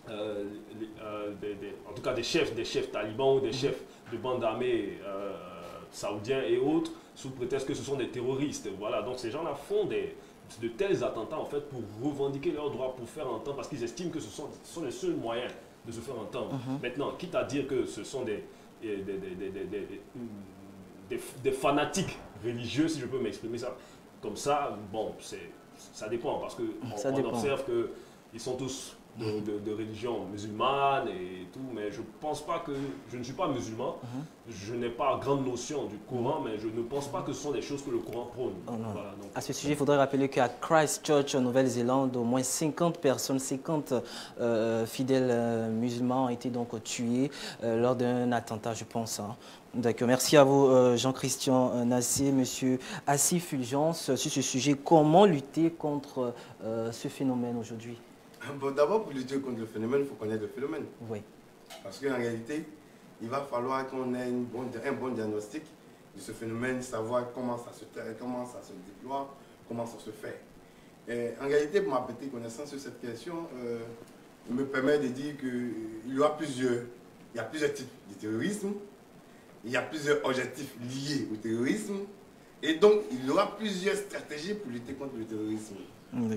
en tout cas, des chefs talibans ou des chefs de bandes armées saoudiens et autres, sous prétexte que ce sont des terroristes. Voilà, donc ces gens-là font de tels attentats en fait pour revendiquer leurs droits, pour faire entendre, parce qu'ils estiment que ce sont les seuls moyens de se faire entendre. Maintenant, quitte à dire que ce sont des fanatiques religieux, si je peux m'exprimer ça comme ça, bon, ça dépend, parce qu'on observe qu'ils sont tous de religion musulmane et tout, mais je pense pas que... Je ne suis pas musulman, je n'ai pas grande notion du Coran, mais je ne pense pas que ce sont des choses que le Coran prône. Voilà, donc. À ce sujet, il faudrait rappeler qu'à Christchurch, en Nouvelle-Zélande, au moins 50 personnes, 50 fidèles musulmans ont été donc tués lors d'un attentat, je pense. Hein. D'accord. Merci à vous, Jean-Christian Nassé, Monsieur Assis Fulgence, sur ce sujet. Comment lutter contre ce phénomène aujourd'hui? Bon, d'abord, pour lutter contre le phénomène, il faut connaître le phénomène. Oui. Parce qu'en réalité, il va falloir qu'on ait un bon diagnostic de ce phénomène, savoir comment ça se déploie, comment ça se fait. Et en réalité, pour ma petite connaissance sur cette question, me permet de dire qu'il y a plusieurs types de terrorisme, il y a plusieurs objectifs liés au terrorisme, et donc il y aura plusieurs stratégies pour lutter contre le terrorisme.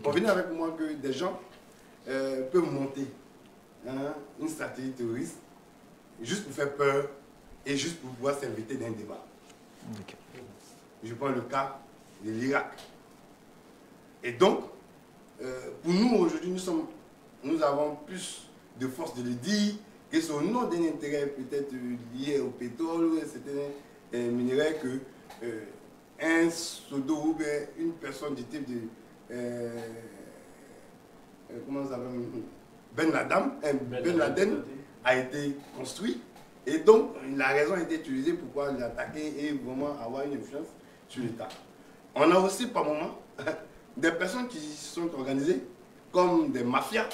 Convenez avec moi que des gens peuvent monter une stratégie terroriste juste pour faire peur et juste pour pouvoir s'inviter dans un débat. Je prends le cas de l'Irak. Et donc, pour nous aujourd'hui, nous avons plus de force de le dire que c'est au nom d'un intérêt peut-être lié au pétrole ou à certains minerais que un pseudo ou une personne du type de comment ça s'appelle, Ben Laden a été construit. Et donc, la raison a été utilisée pour pouvoir l'attaquer et vraiment avoir une influence sur l'État. On a aussi, par moment, des personnes qui sont organisées comme des mafias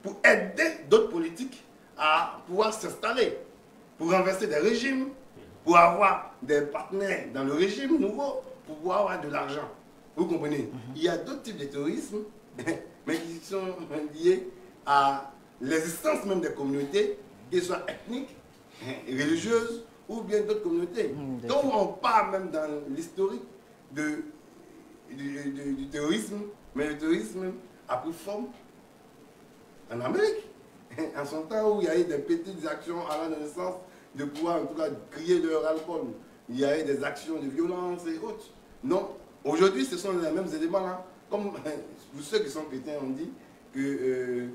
pour aider d'autres politiques à pouvoir s'installer, pour renverser des régimes, pour avoir des partenaires dans le régime nouveau, pour pouvoir avoir de l'argent. Vous comprenez? Il y a d'autres types de terrorisme, mais qui sont liés à l'existence même des communautés, qu'elles soient ethniques, religieuses ou bien d'autres communautés. Donc on part même dans l'historique du terrorisme, mais le terrorisme a pris forme en Amérique. En son temps où il y a eu des petites actions allant dans le sens de pouvoir en tout cas crier leur alcool, il y a eu des actions de violence et autres. Non, aujourd'hui ce sont les mêmes éléments-là. Comme pour ceux qui sont chrétiens ont dit qu'il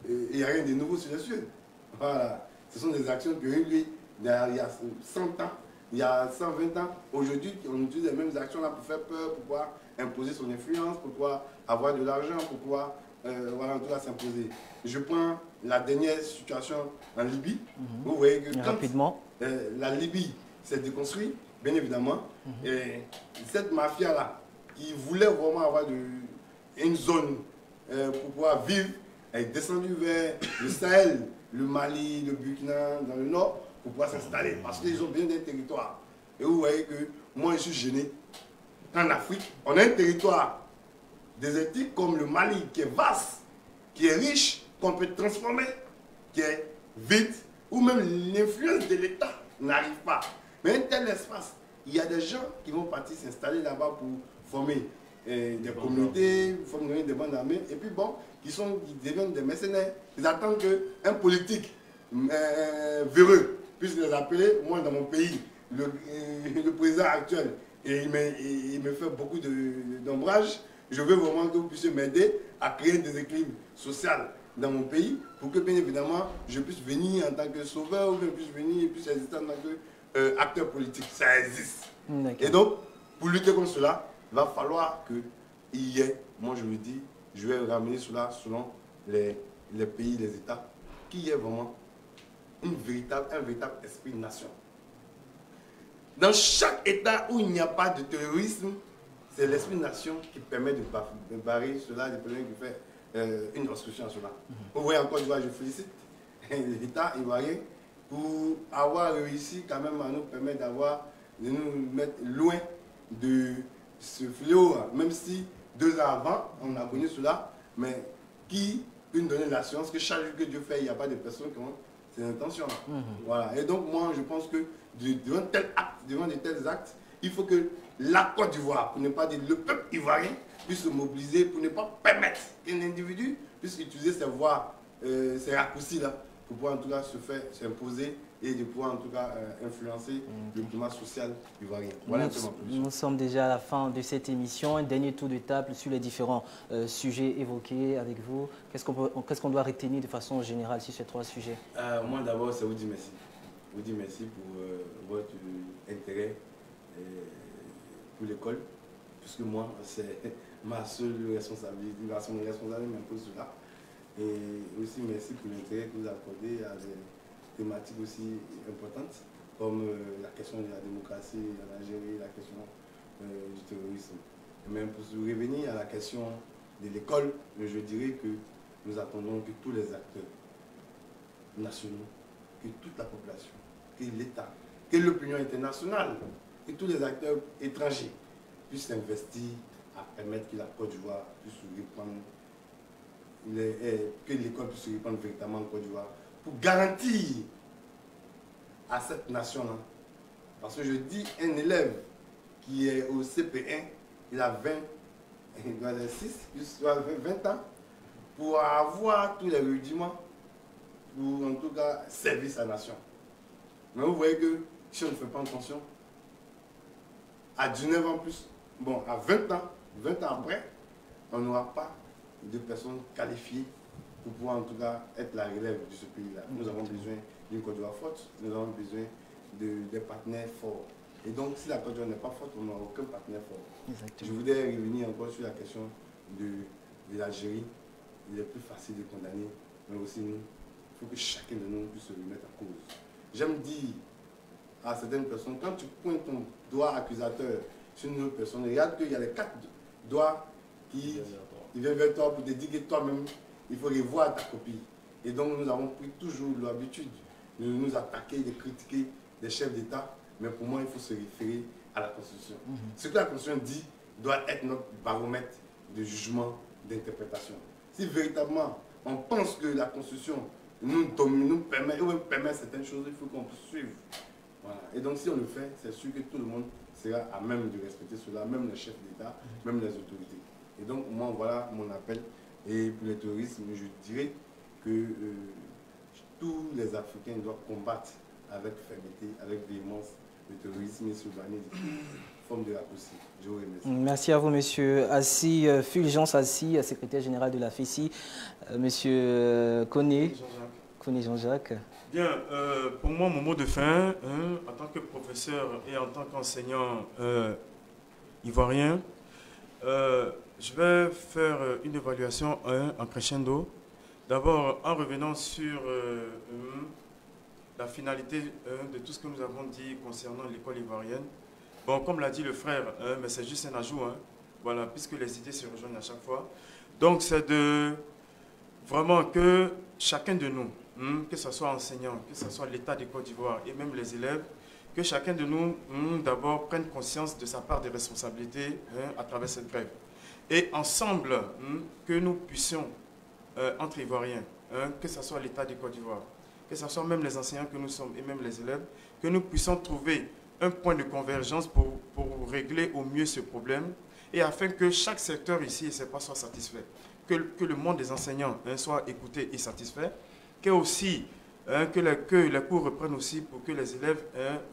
n'y a rien de nouveau sur les cieux. Voilà. Ce sont des actions que lui, il y a 100 ans, il y a 120 ans, aujourd'hui, on utilise les mêmes actions là pour faire peur, pour pouvoir imposer son influence, pour pouvoir avoir de l'argent, pour pouvoir voilà, en tout cas s'imposer. Je prends la dernière situation en Libye. Vous voyez que quand la Libye s'est déconstruite, bien évidemment, et cette mafia-là, qui voulait vraiment avoir une zone pour pouvoir vivre, est descendue vers le Sahel, le Mali, le Burkina, dans le nord, pour pouvoir s'installer, parce qu'ils ont bien des territoires. Et vous voyez que moi, je suis gêné. En Afrique, on a un territoire désertique comme le Mali, qui est vaste, qui est riche, qu'on peut transformer, qui est vide, ou même l'influence de l'État n'arrive pas. Mais un tel espace, il y a des gens qui vont partir s'installer là-bas pour former des communautés, former des bandes armées, et puis bon, qui deviennent des mercenaires. Ils attendent qu'un politique véreux puisse les appeler. Moi, dans mon pays, le président actuel, et il me fait beaucoup d'ombrage. Je veux vraiment que vous puissiez m'aider à créer des équilibres sociaux dans mon pays pour que, bien évidemment, je puisse venir en tant que sauveur ou que je puisse venir et puisse exister en tant qu'acteur politique. Ça existe. Et donc, pour lutter contre cela, il va falloir qu'il y ait, moi je me dis, je vais ramener cela selon les pays, les États, qu'il y ait vraiment un véritable esprit nation. Dans chaque État où il n'y a pas de terrorisme, c'est l'esprit nation qui permet de barrer cela, qui fait une obstruction à cela. Vous voyez encore, je félicite l'État ivoirien pour avoir réussi quand même à nous permettre de nous mettre loin de ce fléau, même si 2 ans avant, on a connu cela, mais qui peut nous donner l'assurance que chaque jour que Dieu fait, il n'y a pas de personnes qui ont ces intentions-là. Voilà. Et donc, moi, je pense que devant de tels actes, il faut que la Côte d'Ivoire, pour ne pas dire le peuple ivoirien, puisse se mobiliser pour ne pas permettre qu'un individu puisse utiliser ses voies, ces raccourcis-là, pour pouvoir en tout cas s'imposer et de pouvoir en tout cas influencer le climat social ivoirien. Voilà Nous sommes déjà à la fin de cette émission. Un dernier tour de table sur les différents sujets évoqués avec vous. Qu'est-ce qu'on doit retenir de façon générale sur ces 3 sujets? Moi d'abord, c'est vous dire merci. Vous dire merci pour votre intérêt pour l'école, puisque moi, c'est ma seule responsabilité, mon responsable m'impose cela. Et aussi merci pour l'intérêt que vous accordez à des thématiques aussi importantes, comme la question de la démocratie en Algérie, la question du terrorisme. Et même pour revenir à la question de l'école, je dirais que nous attendons que tous les acteurs nationaux, que toute la population, que l'État, que l'opinion internationale, que tous les acteurs étrangers puissent investir à permettre que la Côte d'Ivoire puisse se répandre, que l'école puisse se répandre véritablement en Côte d'Ivoire, pour garantir à cette nation-là. Parce que je dis, un élève qui est au CP1, il a 20 ans, pour avoir tous les rudiments, pour en tout cas servir sa nation. Mais vous voyez que si on ne fait pas attention, à 19 ans plus, bon, à 20 ans après, on n'aura pas de personnes qualifiées pour pouvoir en tout cas être la relève de ce pays-là. Nous avons besoin d'une Côte d'Ivoire forte, nous avons besoin de partenaires forts. Et donc, si la Côte d'Ivoire n'est pas forte, on n'aura aucun partenaire fort. Exactement. Je voudrais revenir encore sur la question de l'Algérie. Il est plus facile de condamner, mais aussi nous, il faut que chacun de nous puisse se remettre en cause. J'aime dire à certaines personnes, quand tu pointes ton doigt accusateur sur une autre personne, regarde qu'il y a les 4 doigts qui viennent vers toi pour te dire que toi-même, il faut revoir ta copie. Et donc nous avons pris toujours l'habitude de nous attaquer, de critiquer des chefs d'État, mais pour moi, il faut se référer à la Constitution. Ce que la Constitution dit doit être notre baromètre de jugement, d'interprétation. Si véritablement on pense que la Constitution nous permet certaines choses, il faut qu'on puisse suivre. Voilà. Et donc si on le fait, c'est sûr que tout le monde sera à même de respecter cela, même les chefs d'État, même les autorités. Et donc moi, voilà mon appel. Et pour le terrorisme, je dirais que tous les Africains doivent combattre avec fermeté, avec véhémence le terrorisme et se bannir de toute forme de raccourci. Je vous remercie. Merci à vous, monsieur Assi, Fulgence Assi, secrétaire général de la FESI. Monsieur Koné Jean-Jacques. Bien, pour moi, mon mot de fin, en tant que professeur et en tant qu'enseignant ivoirien, je vais faire une évaluation en crescendo. D'abord, en revenant sur la finalité de tout ce que nous avons dit concernant l'école ivoirienne. Bon, comme l'a dit le frère, mais c'est juste un ajout, voilà, puisque les idées se rejoignent à chaque fois. Donc, c'est de vraiment que chacun de nous, que ce soit enseignant, que ce soit l'État de Côte d'Ivoire et même les élèves, que chacun de nous, d'abord, prenne conscience de sa part de responsabilité à travers cette grève. Et ensemble, que nous puissions, entre Ivoiriens, que ce soit l'État de Côte d'Ivoire, que ce soit même les enseignants que nous sommes et même les élèves, que nous puissions trouver un point de convergence pour régler au mieux ce problème et afin que chaque secteur ici soit satisfait, que le monde des enseignants soit écouté et satisfait, que les cours reprennent aussi pour que les élèves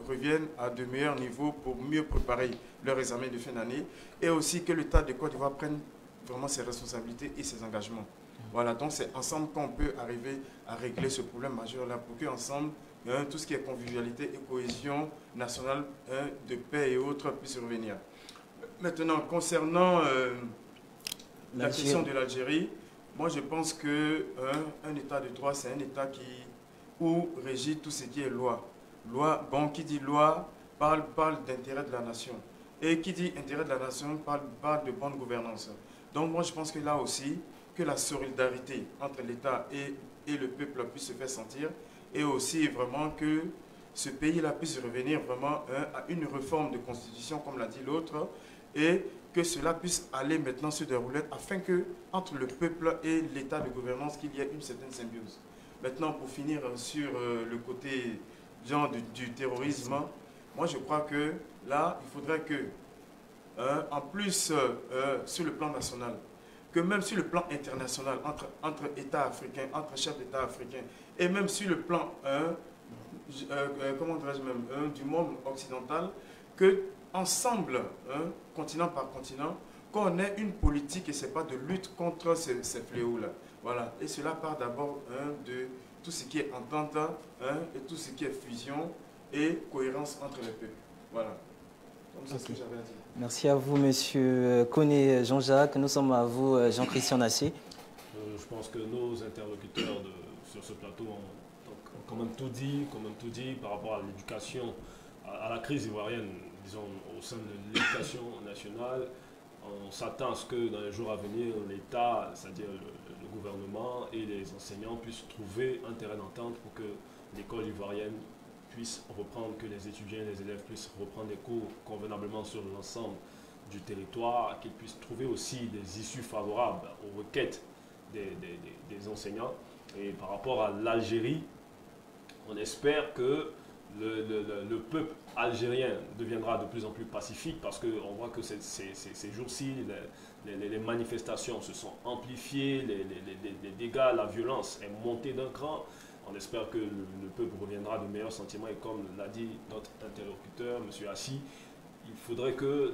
reviennent à de meilleurs niveaux pour mieux préparer leur examen de fin d'année et aussi que l'État de Côte d'Ivoire prenne vraiment ses responsabilités et ses engagements. Voilà, donc c'est ensemble qu'on peut arriver à régler ce problème majeur-là pour qu'ensemble, tout ce qui est convivialité et cohésion nationale, de paix et autres puisse revenir. Maintenant, concernant la question de l'Algérie, moi je pense qu'un État de droit, c'est un État où régit tout ce qui est loi. Bon, qui dit loi parle d'intérêt de la nation. Et qui dit intérêt de la nation parle de bonne gouvernance. Donc moi je pense que là aussi, que la solidarité entre l'État et le peuple puisse se faire sentir et aussi vraiment que ce pays-là puisse revenir vraiment à une réforme de constitution, comme l'a dit l'autre, et que cela puisse aller maintenant sur des roulettes afin que, entre le peuple et l'état de gouvernance, qu'il y ait une certaine symbiose. Maintenant, pour finir sur le côté genre du terrorisme, moi je crois que là, il faudrait que, en plus sur le plan national, que même sur le plan international, entre États africains, entre chefs d'État africains et même sur le plan comment dirais-je même, du monde occidental, que ensemble, continent par continent, qu'on ait une politique et ce n'est pas de lutte contre ces fléaux-là. Voilà. Et cela part d'abord de tout ce qui est entente et tout ce qui est fusion et cohérence entre les peuples. Voilà. Donc c'est ce que j'avais à dire. Merci à vous, Monsieur Koné Jean-Jacques. Nous sommes à vous, Jean-Christian Nassé. Je pense que nos interlocuteurs sur ce plateau ont quand même tout dit par rapport à l'éducation, à la crise ivoirienne, disons, au sein de l'éducation nationale. On s'attend à ce que dans les jours à venir, l'État, c'est-à-dire le gouvernement et les enseignants puissent trouver un terrain d'entente pour que l'école ivoirienne puisse reprendre, que les étudiants et les élèves puissent reprendre des cours convenablement sur l'ensemble du territoire, qu'ils puissent trouver aussi des issues favorables aux requêtes des enseignants. Et par rapport à l'Algérie, on espère que le peuple algérien deviendra de plus en plus pacifique parce qu'on voit que ces jours-ci, les manifestations se sont amplifiées, les dégâts, la violence est montée d'un cran. On espère que le peuple reviendra de meilleurs sentiments et comme l'a dit notre interlocuteur, M. Assi, il faudrait que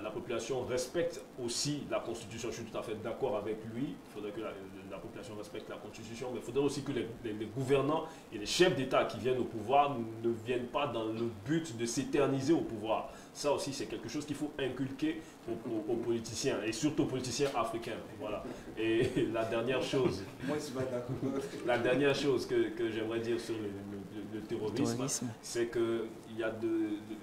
la population respecte aussi la Constitution. Je suis tout à fait d'accord avec lui. Il faudrait que la population respecte la Constitution, mais il faudrait aussi que les gouvernants et les chefs d'État qui viennent au pouvoir ne viennent pas dans le but de s'éterniser au pouvoir. Ça aussi, c'est quelque chose qu'il faut inculquer aux politiciens, et surtout aux politiciens africains. Voilà. Et la dernière chose, que j'aimerais dire sur le terrorisme, c'est que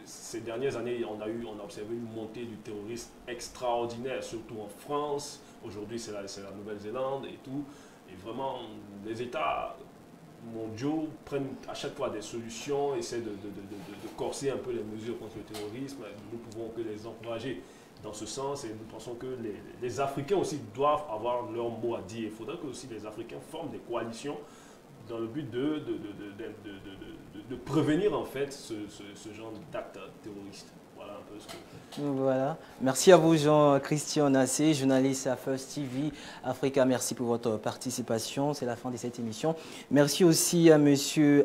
ces dernières années, on a observé une montée du terrorisme extraordinaire, surtout en France. Aujourd'hui, c'est la Nouvelle-Zélande et tout. Et vraiment, les États mondiaux prennent à chaque fois des solutions, essaient de corser un peu les mesures contre le terrorisme. Nous pouvons que les encourager dans ce sens et nous pensons que les Africains aussi doivent avoir leur mot à dire. Il faudrait que aussi les Africains forment des coalitions dans le but de prévenir en fait ce genre d'actes terroristes. Voilà un peu ce que... Voilà. Merci à vous, Jean-Christian Nassé, journaliste à First TV Africa. Merci pour votre participation. C'est la fin de cette émission. Merci aussi à M.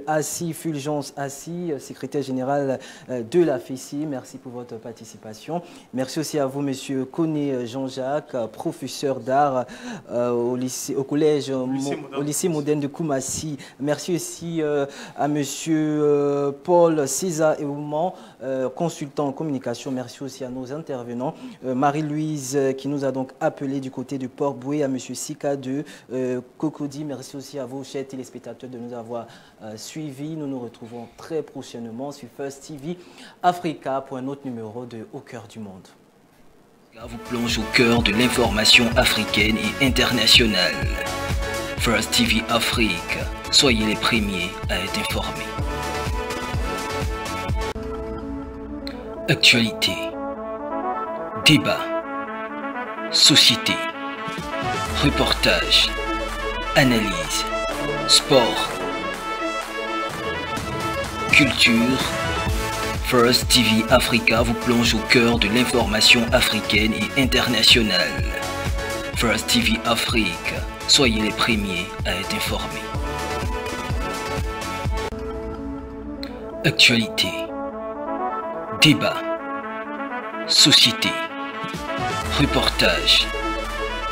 Assi, Fulgence Assi, secrétaire général de la FESI. Merci pour votre participation. Merci aussi à vous, M. Koné Jean-Jacques, professeur d'art au lycée moderne de Koumassi. Merci aussi à M. Paul César Eouman, consultant en communication. Merci aussi à nos intervenants. Marie-Louise qui nous a donc appelé du côté de Port-Boué, à M. Sika de Cocody. Merci aussi à vous, chers téléspectateurs, de nous avoir suivis. Nous nous retrouvons très prochainement sur First TV Africa pour un autre numéro de Au cœur du monde. Vous plonge au cœur de l'information africaine et internationale. First TV Afrique, soyez les premiers à être informés. Actualité, débat, société, reportage, analyse, sport, culture. First TV Africa vous plonge au cœur de l'information africaine et internationale. First TV Afrique, soyez les premiers à être informés. Actualité, débat, société, reportage,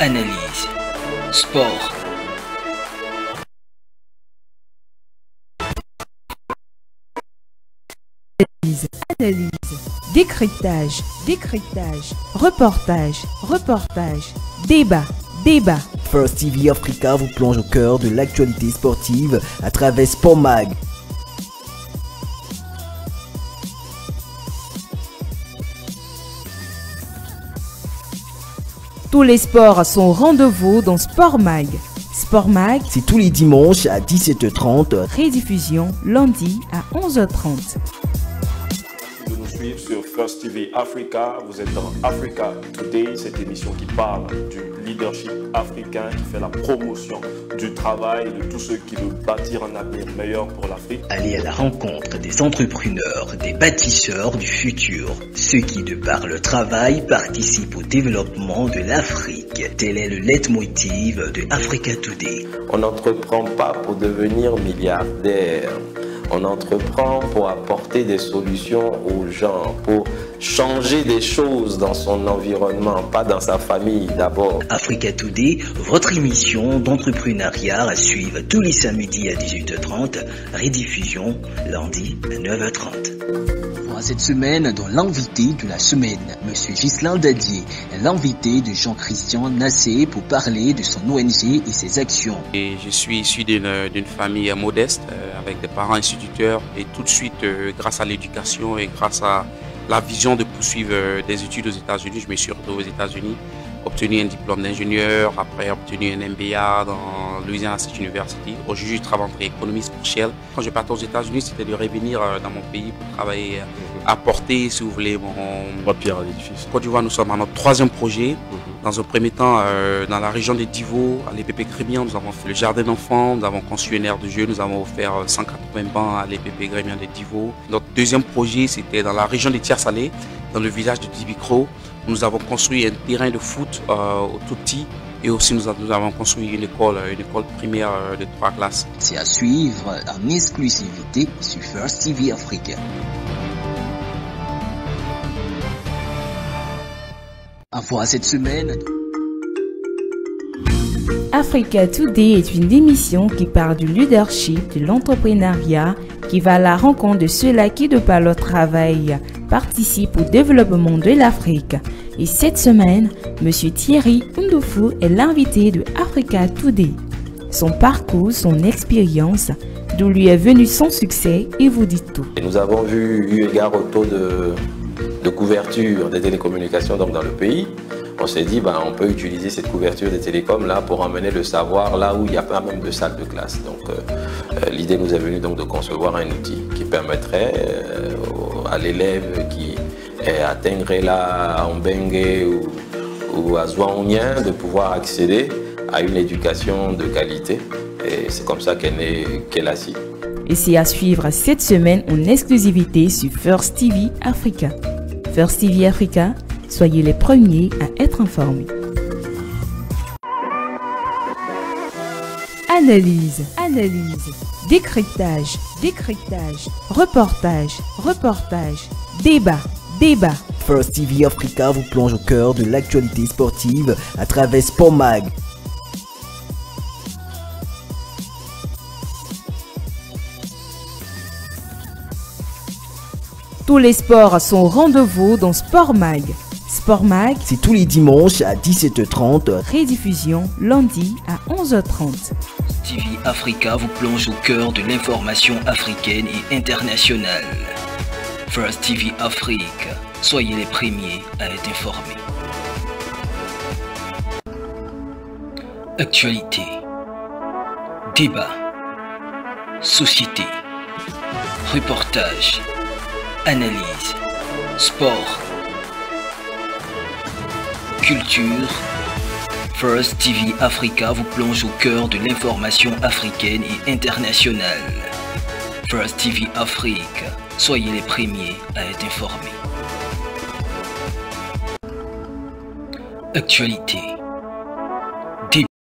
analyse, sport. Analyse, décryptage, reportage, débat. First TV Africa vous plonge au cœur de l'actualité sportive à travers Sport Mag. Tous les sports sont au rendez-vous dans Sport Mag. Sport Mag, c'est tous les dimanches à 17h30. Rediffusion lundi à 11h30. suivre sur First TV Africa. Vous êtes dans Africa Today, cette émission qui parle du leadership africain, qui fait la promotion du travail, de tous ceux qui veulent bâtir un avenir meilleur pour l'Afrique. Allez à la rencontre des entrepreneurs, des bâtisseurs du futur, ceux qui, de par le travail, participent au développement de l'Afrique. Tel est le leitmotiv de Africa Today. On n'entreprend pas pour devenir milliardaire. On entreprend pour apporter des solutions aux gens, pour changer des choses dans son environnement, pas dans sa famille d'abord. Africa Today, votre émission d'entrepreneuriat à suivre tous les samedis à 18h30, rediffusion lundi à 9h30. Cette semaine, dans l'invité de la semaine, M. Ghislain Dadier, l'invité de Jean-Christian Nassé pour parler de son ONG et ses actions. Et je suis issu d'une famille modeste, avec des parents instituteurs, et tout de suite, grâce à l'éducation et grâce à la vision de poursuivre des études aux États-Unis, je me suis retrouvé aux États-Unis, obtenu un diplôme d'ingénieur, après obtenu un MBA dans Louisiana State University. Aujourd'hui, je travaille en tant qu'économiste pour Shell. Quand je partais aux États-Unis, c'était de revenir dans mon pays pour travailler, apporter, si vous voulez, mon pierre à l'édifice. Côte d'Ivoire, nous sommes à notre troisième projet. Dans un premier temps, dans la région des Divos, à l'EPP Grémien, nous avons fait le jardin d'enfants, nous avons construit une aire de jeu, nous avons offert 180 bancs à l'EPP Grémien des Divos. Notre deuxième projet, c'était dans la région des Tiers-Salés, dans le village de Dibicro. Nous avons construit un terrain de foot au tout petit et aussi nous avons construit une école primaire de 3 classes. C'est à suivre en exclusivité sur First TV Africa. À voir cette semaine. Africa Today est une émission qui parle du leadership, de l'entrepreneuriat, qui va à la rencontre de ceux-là qui, de par leur travail, participent au développement de l'Afrique. Et cette semaine, M. Thierry Ndoufou est l'invité de Africa Today. Son parcours, son expérience, d'où lui est venu son succès, il vous dit tout. Et nous avons eu égard au taux de couverture des télécommunications dans le pays. On s'est dit, on peut utiliser cette couverture des télécoms là pour emmener le savoir là où il n'y a pas même de salle de classe. Donc l'idée nous est venue donc de concevoir un outil qui permettrait à l'élève qui atteindrait là à Mbengue ou à Zouaounien de pouvoir accéder à une éducation de qualité. Et c'est comme ça qu'elle a su. Et c'est à suivre cette semaine en exclusivité sur First TV Africa. First TV Africa, soyez les premiers à être informés. Analyse, décryptage, reportage, débat. First TV Africa vous plonge au cœur de l'actualité sportive à travers Sport Mag. Tous les sports à son rendez-vous dans Sport Mag. Sport Mag, c'est tous les dimanches à 17h30. Rediffusion lundi à 11h30. TV Africa vous plonge au cœur de l'information africaine et internationale. First TV Afrique, soyez les premiers à être informés. Actualité, débat, société, reportage, analyse, sport, culture. First TV Africa vous plonge au cœur de l'information africaine et internationale. First TV Afrique, soyez les premiers à être informés. Actualité,